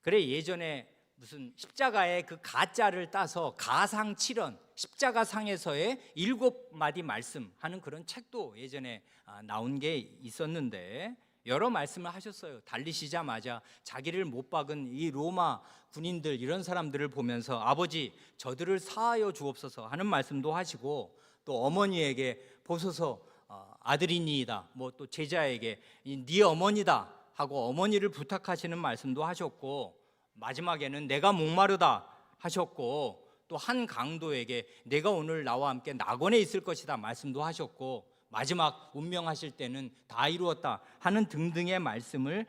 그래 예전에 무슨 십자가의 그 가짜를 따서 가상 7원 십자가 상에서의 7마디 말씀하는 그런 책도 예전에 나온 게 있었는데 여러 말씀을 하셨어요. 달리시자마자 자기를 못 박은 이 로마 군인들 이런 사람들을 보면서 아버지 저들을 사하여 주옵소서 하는 말씀도 하시고 또 어머니에게 보소서 아들이니이다 뭐 또 제자에게 네 어머니다 하고 어머니를 부탁하시는 말씀도 하셨고 마지막에는 내가 목마르다 하셨고 또 한 강도에게 내가 오늘 나와 함께 낙원에 있을 것이다 말씀도 하셨고 마지막 운명하실 때는 다 이루었다 하는 등등의 말씀을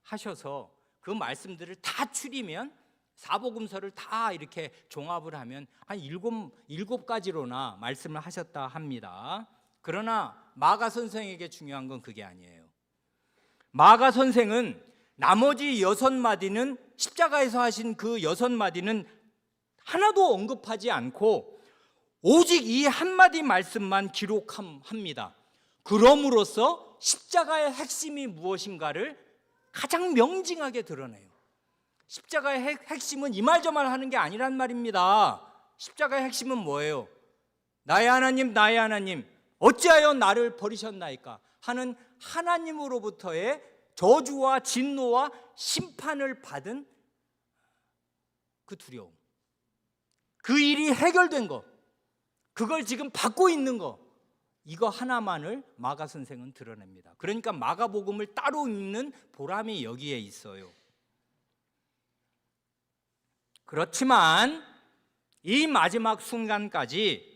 하셔서 그 말씀들을 다 추리면 사복음서를 다 이렇게 종합을 하면 한 일곱 가지로나 말씀을 하셨다 합니다. 그러나 마가 선생에게 중요한 건 그게 아니에요. 마가 선생은 나머지 6마디는 십자가에서 하신 그 6마디는 하나도 언급하지 않고 오직 이 한마디 말씀만 기록합니다. 그럼으로써 십자가의 핵심이 무엇인가를 가장 명징하게 드러내요. 십자가의 핵심은 이 말 저 말 하는 게 아니란 말입니다. 십자가의 핵심은 뭐예요? 나의 하나님 나의 하나님 어찌하여 나를 버리셨나이까 하는 하나님으로부터의 저주와 진노와 심판을 받은 그 두려움, 그 일이 해결된 것, 그걸 지금 받고 있는 것, 이거 하나만을 마가 선생은 드러냅니다. 그러니까 마가복음을 따로 읽는 보람이 여기에 있어요. 그렇지만 이 마지막 순간까지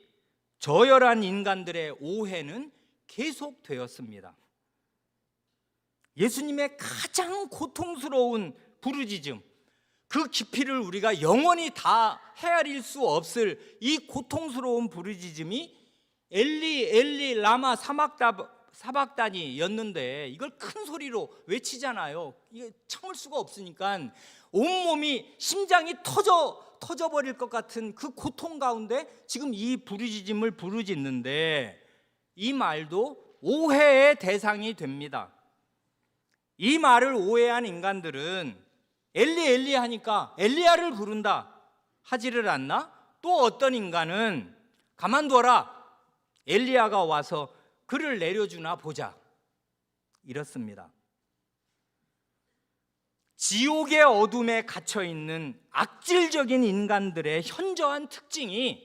저열한 인간들의 오해는 계속되었습니다. 예수님의 가장 고통스러운 부르짖음, 그 깊이를 우리가 영원히 다 헤아릴 수 없을 이 고통스러운 부르짖음이 엘리 엘리 라마 사박다니였는데 이걸 큰 소리로 외치잖아요. 이게 참을 수가 없으니까 온몸이 심장이 터져버릴 것 같은 그 고통 가운데 지금 이 부르짖음을 부르짖는데 이 말도 오해의 대상이 됩니다. 이 말을 오해한 인간들은 엘리 엘리 하니까 엘리야를 부른다 하지를 않나? 또 어떤 인간은 가만둬라 엘리야가 와서 그를 내려주나 보자 이렇습니다. 지옥의 어둠에 갇혀있는 악질적인 인간들의 현저한 특징이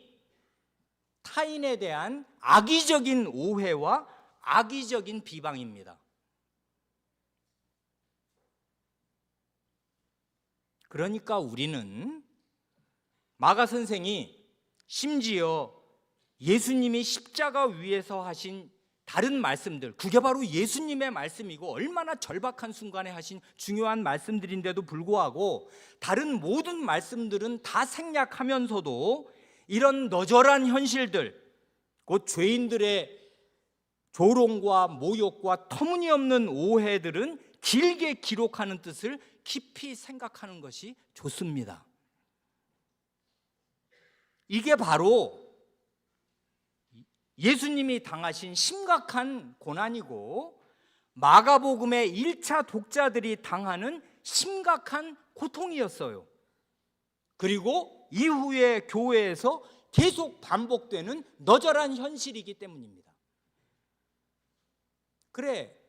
타인에 대한 악의적인 오해와 악의적인 비방입니다. 그러니까 우리는 마가 선생이 심지어 예수님이 십자가 위에서 하신 다른 말씀들, 그게 바로 예수님의 말씀이고 얼마나 절박한 순간에 하신 중요한 말씀들인데도 불구하고 다른 모든 말씀들은 다 생략하면서도 이런 너절한 현실들, 곧 죄인들의 조롱과 모욕과 터무니없는 오해들은 길게 기록하는 뜻을 깊이 생각하는 것이 좋습니다. 이게 바로 예수님이 당하신 심각한 고난이고 마가복음의 1차 독자들이 당하는 심각한 고통이었어요. 그리고 이후에 교회에서 계속 반복되는 너절한 현실이기 때문입니다. 그래,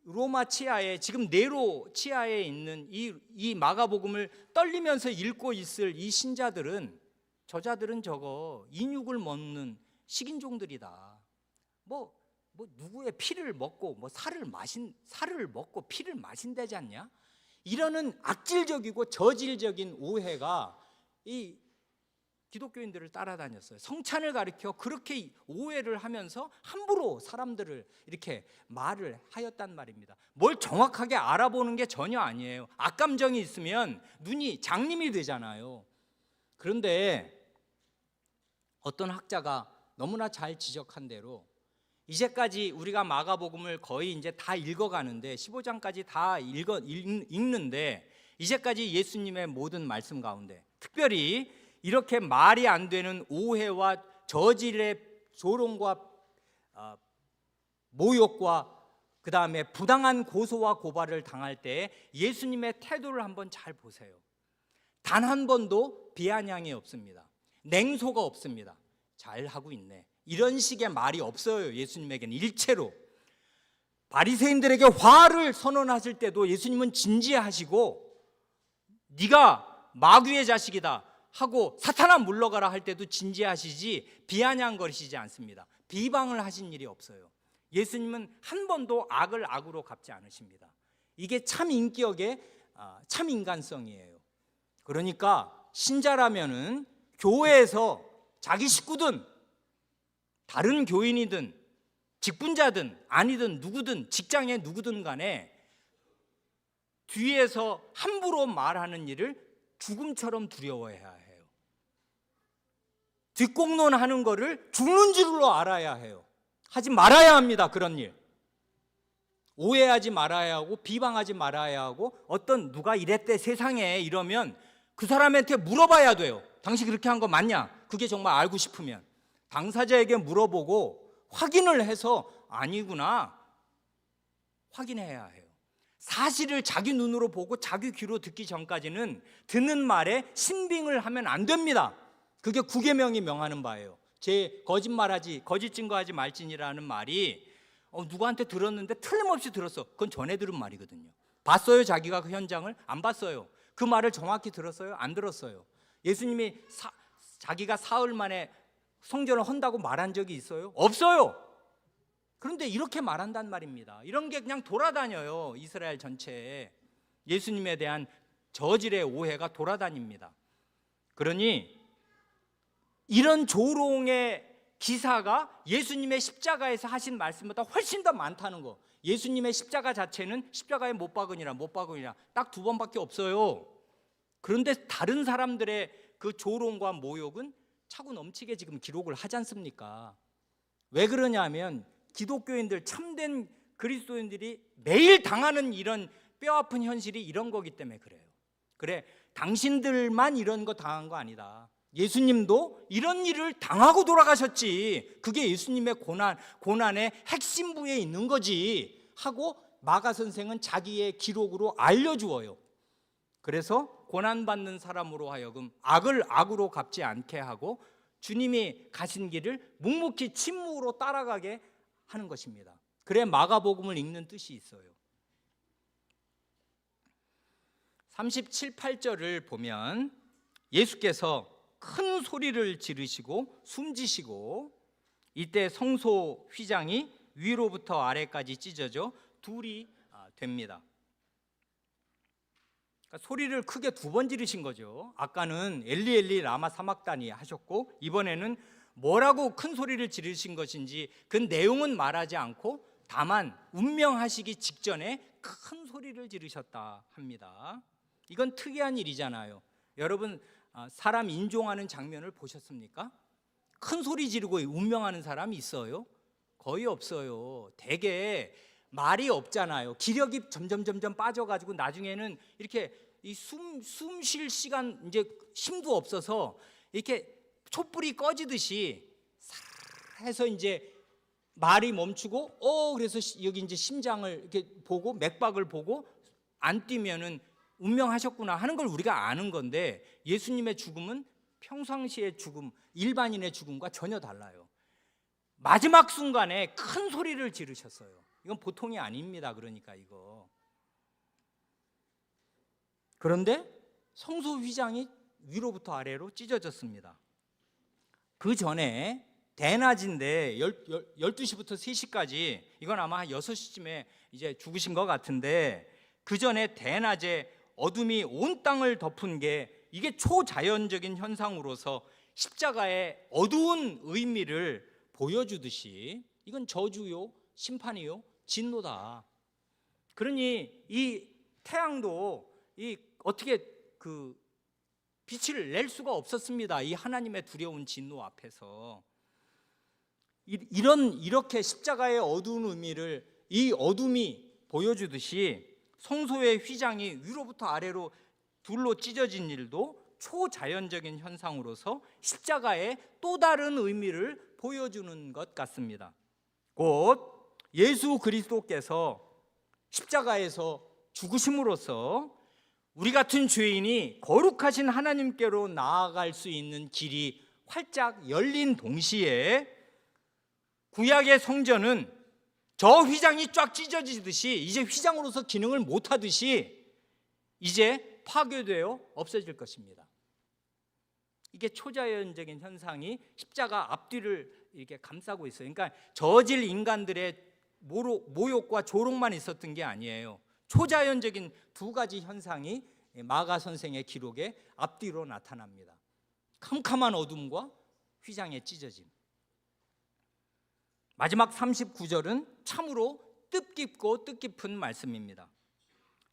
로마 치하에, 지금 네로 치하에 있는 이 마가복음을 떨리면서 읽고 있을 이 신자들은, 저자들은 저거 인육을 먹는 식인종들이다. 뭐 누구의 피를 먹고 살을 먹고 피를 마신다지 않냐? 이러는 악질적이고 저질적인 오해가 이 기독교인들을 따라다녔어요. 성찬을 가리켜 그렇게 오해를 하면서 함부로 사람들을 이렇게 말을 하였단 말입니다. 뭘 정확하게 알아보는 게 전혀 아니에요. 악감정이 있으면 눈이 장님이 되잖아요. 그런데 어떤 학자가 너무나 잘 지적한 대로 이제까지 우리가 마가복음을 거의 이제 다 읽어가는데 15장까지 다 읽는데 이제까지 예수님의 모든 말씀 가운데 특별히 이렇게 말이 안 되는 오해와 저질의 조롱과 모욕과 그 다음에 부당한 고소와 고발을 당할 때 예수님의 태도를 한번 잘 보세요. 단 한 번도 비아냥이 없습니다. 냉소가 없습니다. 잘하고 있네, 이런 식의 말이 없어요. 예수님에게는 일체로. 바리새인들에게 화를 선언하실 때도 예수님은 진지하시고 네가 마귀의 자식이다 하고 사탄아 물러가라 할 때도 진지하시지 비아냥거리시지 않습니다. 비방을 하신 일이 없어요. 예수님은 한 번도 악을 악으로 갚지 않으십니다. 이게 참 인격의 참 인간성이에요. 그러니까 신자라면은 교회에서 자기 식구든 다른 교인이든 직분자든 아니든 누구든 직장에 누구든 간에 뒤에서 함부로 말하는 일을 죽음처럼 두려워해야 해요. 뒷공론하는 거를 죽는 줄로 알아야 해요. 하지 말아야 합니다. 그런 일 오해하지 말아야 하고 비방하지 말아야 하고 어떤 누가 이랬대 세상에 이러면 그 사람한테 물어봐야 돼요. 당신 그렇게 한 거 맞냐? 그게 정말 알고 싶으면 당사자에게 물어보고 확인을 해서 아니구나 확인해야 해요. 사실을 자기 눈으로 보고 자기 귀로 듣기 전까지는 듣는 말에 신빙을 하면 안 됩니다. 그게 구계명이 명하는 바예요. 제 거짓말하지 거짓 증거하지 말지니라는 말이 누구한테 들었는데 틀림없이 들었어. 그건 전에 들은 말이거든요. 봤어요? 자기가 그 현장을? 안 봤어요. 그 말을 정확히 들었어요? 안 들었어요. 예수님이 자기가 사흘 만에 성전을 헌다고 말한 적이 있어요? 없어요. 그런데 이렇게 말한단 말입니다. 이런 게 그냥 돌아다녀요. 이스라엘 전체에 예수님에 대한 저질의 오해가 돌아다닙니다. 그러니 이런 조롱의 기사가 예수님의 십자가에서 하신 말씀보다 훨씬 더 많다는 거. 예수님의 십자가 자체는 십자가에 못 박으니라 딱 2번밖에 없어요. 그런데 다른 사람들의 그 조롱과 모욕은 차고 넘치게 지금 기록을 하지 않습니까? 왜 그러냐면 기독교인들, 참된 그리스도인들이 매일 당하는 이런 뼈아픈 현실이 이런 거기 때문에 그래요. 그래, 당신들만 이런 거 당한 거 아니다. 예수님도 이런 일을 당하고 돌아가셨지. 그게 예수님의 고난의 핵심부에 있는 거지 하고 마가 선생은 자기의 기록으로 알려주어요. 그래서 고난받는 사람으로 하여금 악을 악으로 갚지 않게 하고 주님이 가신 길을 묵묵히 침묵으로 따라가게 하는 것입니다. 그래 마가복음을 읽는 뜻이 있어요. 37, 8절을 보면 예수께서 큰 소리를 지르시고 숨지시고 이때 성소 휘장이 위로부터 아래까지 찢어져 둘이 됩니다. 그러니까 소리를 크게 2번 지르신 거죠. 아까는 엘리 엘리 라마 사막다니 하셨고 이번에는 뭐라고 큰 소리를 지르신 것인지 그 내용은 말하지 않고 다만 운명하시기 직전에 큰 소리를 지르셨다 합니다. 이건 특이한 일이잖아요. 여러분 사람 인종하는 장면을 보셨습니까? 큰 소리 지르고 운명하는 사람이 있어요? 거의 없어요. 대개 말이 없잖아요. 기력이 점점 빠져가지고 나중에는 이렇게 숨 쉴 시간 이제 힘도 없어서 이렇게 촛불이 꺼지듯이 사 해서 이제 말이 멈추고 그래서 여기 이제 심장을 이렇게 보고 맥박을 보고 안 뛰면은 운명하셨구나 하는 걸 우리가 아는 건데, 예수님의 죽음은 평상시의 죽음, 일반인의 죽음과 전혀 달라요. 마지막 순간에 큰 소리를 지르셨어요. 이건 보통이 아닙니다. 그러니까 이거. 그런데 성소 휘장이 위로부터 아래로 찢어졌습니다. 그 전에 대낮인데 12시부터 3시까지, 이건 아마 6시쯤에 이제 죽으신 것 같은데, 그 전에 대낮에 어둠이 온 땅을 덮은 게 이게 초자연적인 현상으로서 십자가의 어두운 의미를 보여주듯이 이건 저주요, 심판이요, 진노다. 그러니 이 태양도 어떻게 빛을 낼 수가 없었습니다. 이 하나님의 두려운 진노 앞에서. 이렇게 십자가의 어두운 의미를 이 어둠이 보여주듯이 성소의 휘장이 위로부터 아래로 둘로 찢어진 일도 초자연적인 현상으로서 십자가의 또 다른 의미를 보여주는 것 같습니다. 곧 예수 그리스도께서 십자가에서 죽으심으로써 우리 같은 죄인이 거룩하신 하나님께로 나아갈 수 있는 길이 활짝 열린 동시에 구약의 성전은 저 휘장이 쫙 찢어지듯이 이제 휘장으로서 기능을 못하듯이 이제 파괴되어 없어질 것입니다. 이게 초자연적인 현상이 십자가 앞뒤를 이렇게 감싸고 있어요. 그러니까 저질 인간들의 모욕과 조롱만 있었던 게 아니에요. 초자연적인 두 가지 현상이 마가 선생의 기록에 앞뒤로 나타납니다. 캄캄한 어둠과 휘장의 찢어짐. 마지막 39절은 참으로 뜻깊고 뜻깊은 말씀입니다.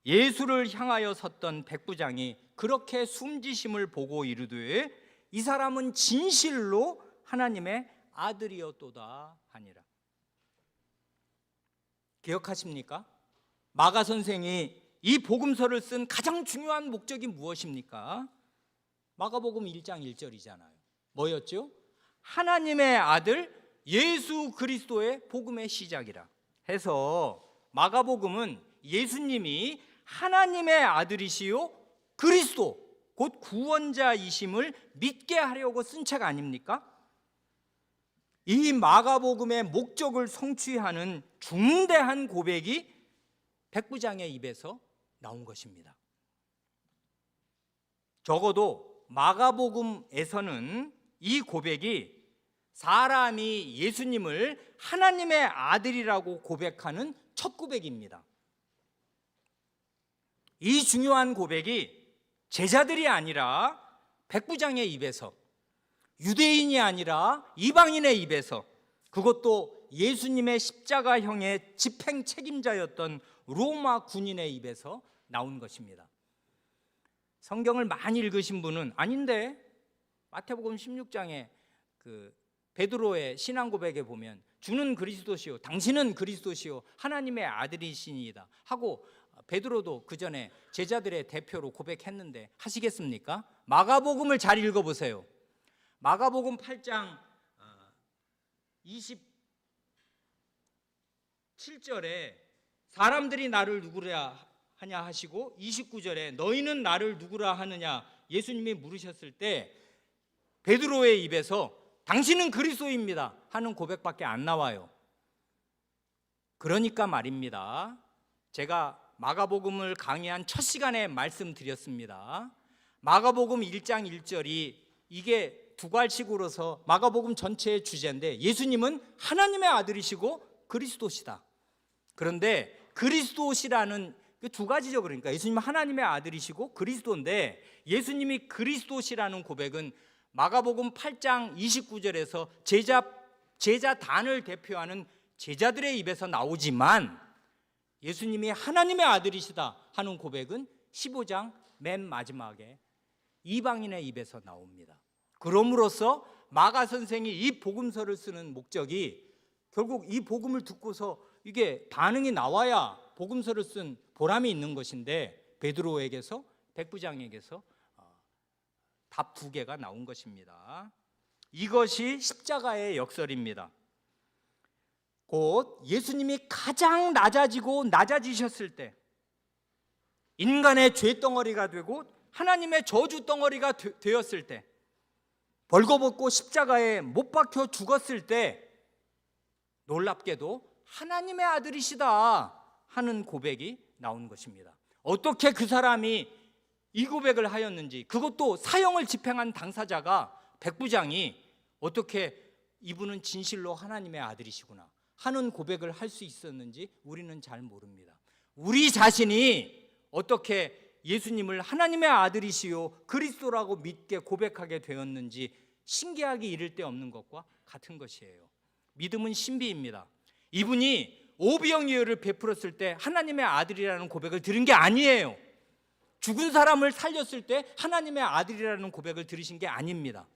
예수를 향하여 섰던 백부장이 그렇게 숨지심을 보고 이르되 이 사람은 진실로 하나님의 아들이었도다 하니라. 기억하십니까? 마가 선생이 이 복음서를 쓴 가장 중요한 목적이 무엇입니까? 마가복음 1장 1절이잖아요. 뭐였죠? 하나님의 아들 예수 그리스도의 복음의 시작이라 해서 마가복음은 예수님이 하나님의 아들이시요 그리스도 곧 구원자이심을 믿게 하려고 쓴 책 아닙니까? 이 마가복음의 목적을 성취하는 중대한 고백이 백부장의 입에서 나온 것입니다. 적어도 마가복음에서는 이 고백이 사람이 예수님을 하나님의 아들이라고 고백하는 첫 고백입니다. 이 중요한 고백이 제자들이 아니라 백부장의 입에서, 유대인이 아니라 이방인의 입에서, 그것도 예수님의 십자가형의 집행 책임자였던 로마 군인의 입에서 나온 것입니다. 성경을 많이 읽으신 분은 아닌데, 마태복음 16장에 베드로의 신앙 고백에 보면 주는 그리스도시요 당신은 그리스도시요 하나님의 아들이시니이다 하고 베드로도 그 전에 제자들의 대표로 고백했는데 하시겠습니까? 마가복음을 잘 읽어보세요. 마가복음 8장 27절에 사람들이 나를 누구라 하냐 하시고 29절에 너희는 나를 누구라 하느냐 예수님이 물으셨을 때 베드로의 입에서 당신은 그리스도입니다 하는 고백밖에 안 나와요. 그러니까 말입니다. 제가 마가복음을 강의한 첫 시간에 말씀드렸습니다. 마가복음 1장 1절이 이게 두괄식으로서 마가복음 전체의 주제인데 예수님은 하나님의 아들이시고 그리스도시다. 그런데 그리스도시라는 두 가지죠. 그러니까 예수님은 하나님의 아들이시고 그리스도인데 예수님이 그리스도시라는 고백은 마가복음 8장 29절에서 제자단을 대표하는 제자들의 입에서 나오지만 예수님이 하나님의 아들이시다 하는 고백은 15장 맨 마지막에 이방인의 입에서 나옵니다. 그럼으로써 마가 선생이 이 복음서를 쓰는 목적이 결국 이 복음을 듣고서 이게 반응이 나와야 복음서를 쓴 보람이 있는 것인데 베드로에게서 백부장에게서 답 2개가 나온 것입니다. 이것이 십자가의 역설입니다. 곧 예수님이 가장 낮아지셨을 때, 인간의 죄덩어리가 되고 하나님의 저주덩어리가 되었을 때, 벌거벗고 십자가에 못 박혀 죽었을 때 놀랍게도 하나님의 아들이시다 하는 고백이 나온 것입니다. 어떻게 그 사람이 이 고백을 하였는지, 그것도 사형을 집행한 당사자가, 백부장이 어떻게 이분은 진실로 하나님의 아들이시구나 하는 고백을 할 수 있었는지 우리는 잘 모릅니다. 우리 자신이 어떻게 예수님을 하나님의 아들이시요 그리스도라고 믿게 고백하게 되었는지 신기하기 이를 데 없는 것과 같은 것이에요. 믿음은 신비입니다. 이분이 오병이어를 베풀었을 때 하나님의 아들이라는 고백을 들은 게 아니에요. 죽은 사람을 살렸을 때 하나님의 아들이라는 고백을 들으신 게 아닙니다.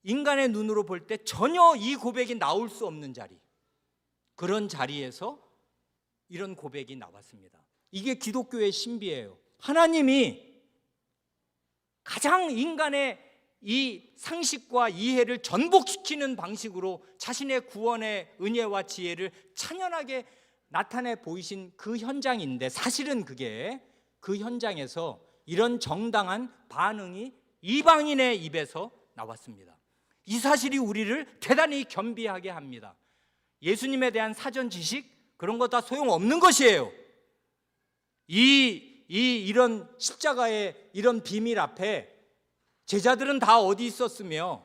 인간의 눈으로 볼 때 전혀 이 고백이 나올 수 없는 자리, 그런 자리에서 이런 고백이 나왔습니다. 이게 기독교의 신비예요. 하나님이 가장 인간의 이 상식과 이해를 전복시키는 방식으로 자신의 구원의 은혜와 지혜를 찬연하게 나타내 보이신 그 현장인데, 사실은 그게 그 현장에서 이런 정당한 반응이 이방인의 입에서 나왔습니다. 이 사실이 우리를 대단히 겸비하게 합니다. 예수님에 대한 사전 지식, 그런 거 다 소용없는 것이에요. 이런 십자가의 이런 비밀 앞에 제자들은 다 어디 있었으며,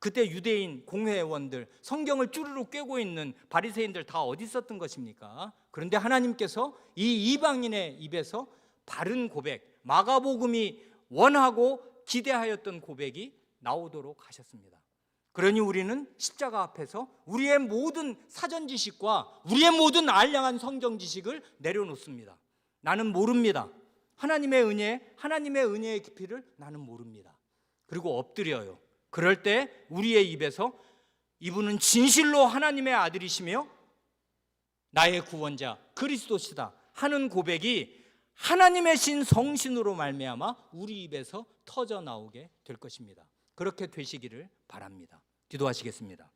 그때 유대인 공회원들, 성경을 쭈루룩 꿰고 있는 바리새인들 다 어디 있었던 것입니까? 그런데 하나님께서 이 이방인의 입에서 바른 고백, 마가복음이 원하고 기대하였던 고백이 나오도록 하셨습니다. 그러니 우리는 십자가 앞에서 우리의 모든 사전 지식과 우리의 모든 알량한 성경 지식을 내려놓습니다. 나는 모릅니다. 하나님의 은혜의 깊이를 나는 모릅니다. 그리고 엎드려요. 그럴 때 우리의 입에서 이분은 진실로 하나님의 아들이시며 나의 구원자 그리스도시다 하는 고백이 하나님의 신 성신으로 말미암아 우리 입에서 터져 나오게 될 것입니다. 그렇게 되시기를 바랍니다. 기도하시겠습니다.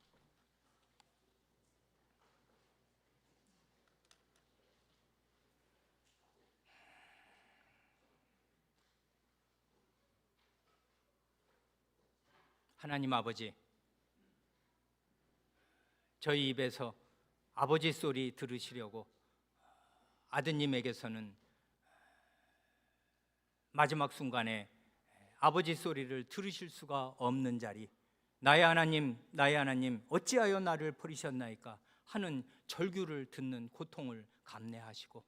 하나님 아버지, 저희 입에서 아버지 소리 들으시려고 아드님에게서는 마지막 순간에 아버지 소리를 들으실 수가 없는 자리, 나의 하나님 어찌하여 나를 버리셨나이까 하는 절규를 듣는 고통을 감내하시고,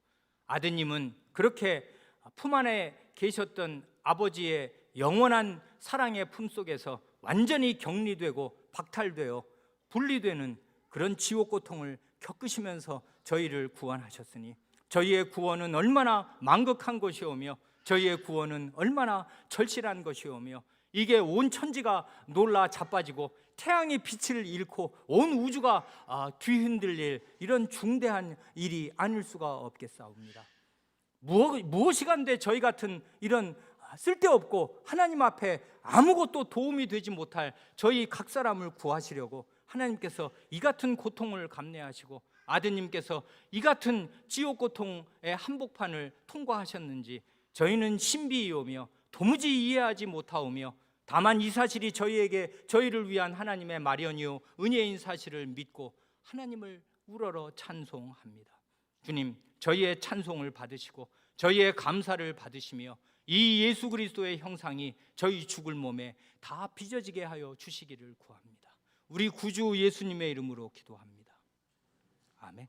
아드님은 그렇게 품 안에 계셨던 아버지의 영원한 사랑의 품속에서 완전히 격리되고 박탈되어 분리되는 그런 지옥 고통을 겪으시면서 저희를 구원하셨으니, 저희의 구원은 얼마나 만극한 것이오며 저희의 구원은 얼마나 절실한 것이오며, 이게 온 천지가 놀라 자빠지고 태양의 빛을 잃고 온 우주가 뒤흔들릴 이런 중대한 일이 아닐 수가 없겠사옵니다. 무엇이간데 저희 같은 이런 쓸데없고 하나님 앞에 아무것도 도움이 되지 못할 저희 각 사람을 구하시려고 하나님께서 이 같은 고통을 감내하시고 아드님께서 이 같은 지옥 고통의 한복판을 통과하셨는지 저희는 신비이오며 도무지 이해하지 못하오며, 다만 이 사실이 저희를 위한 하나님의 마련이요 은혜인 사실을 믿고 하나님을 우러러 찬송합니다. 주님, 저희의 찬송을 받으시고 저희의 감사를 받으시며 이 예수 그리스도의 형상이 저희 죽을 몸에 다 빚어지게 하여 주시기를 구합니다. 우리 구주 예수님의 이름으로 기도합니다. 아멘.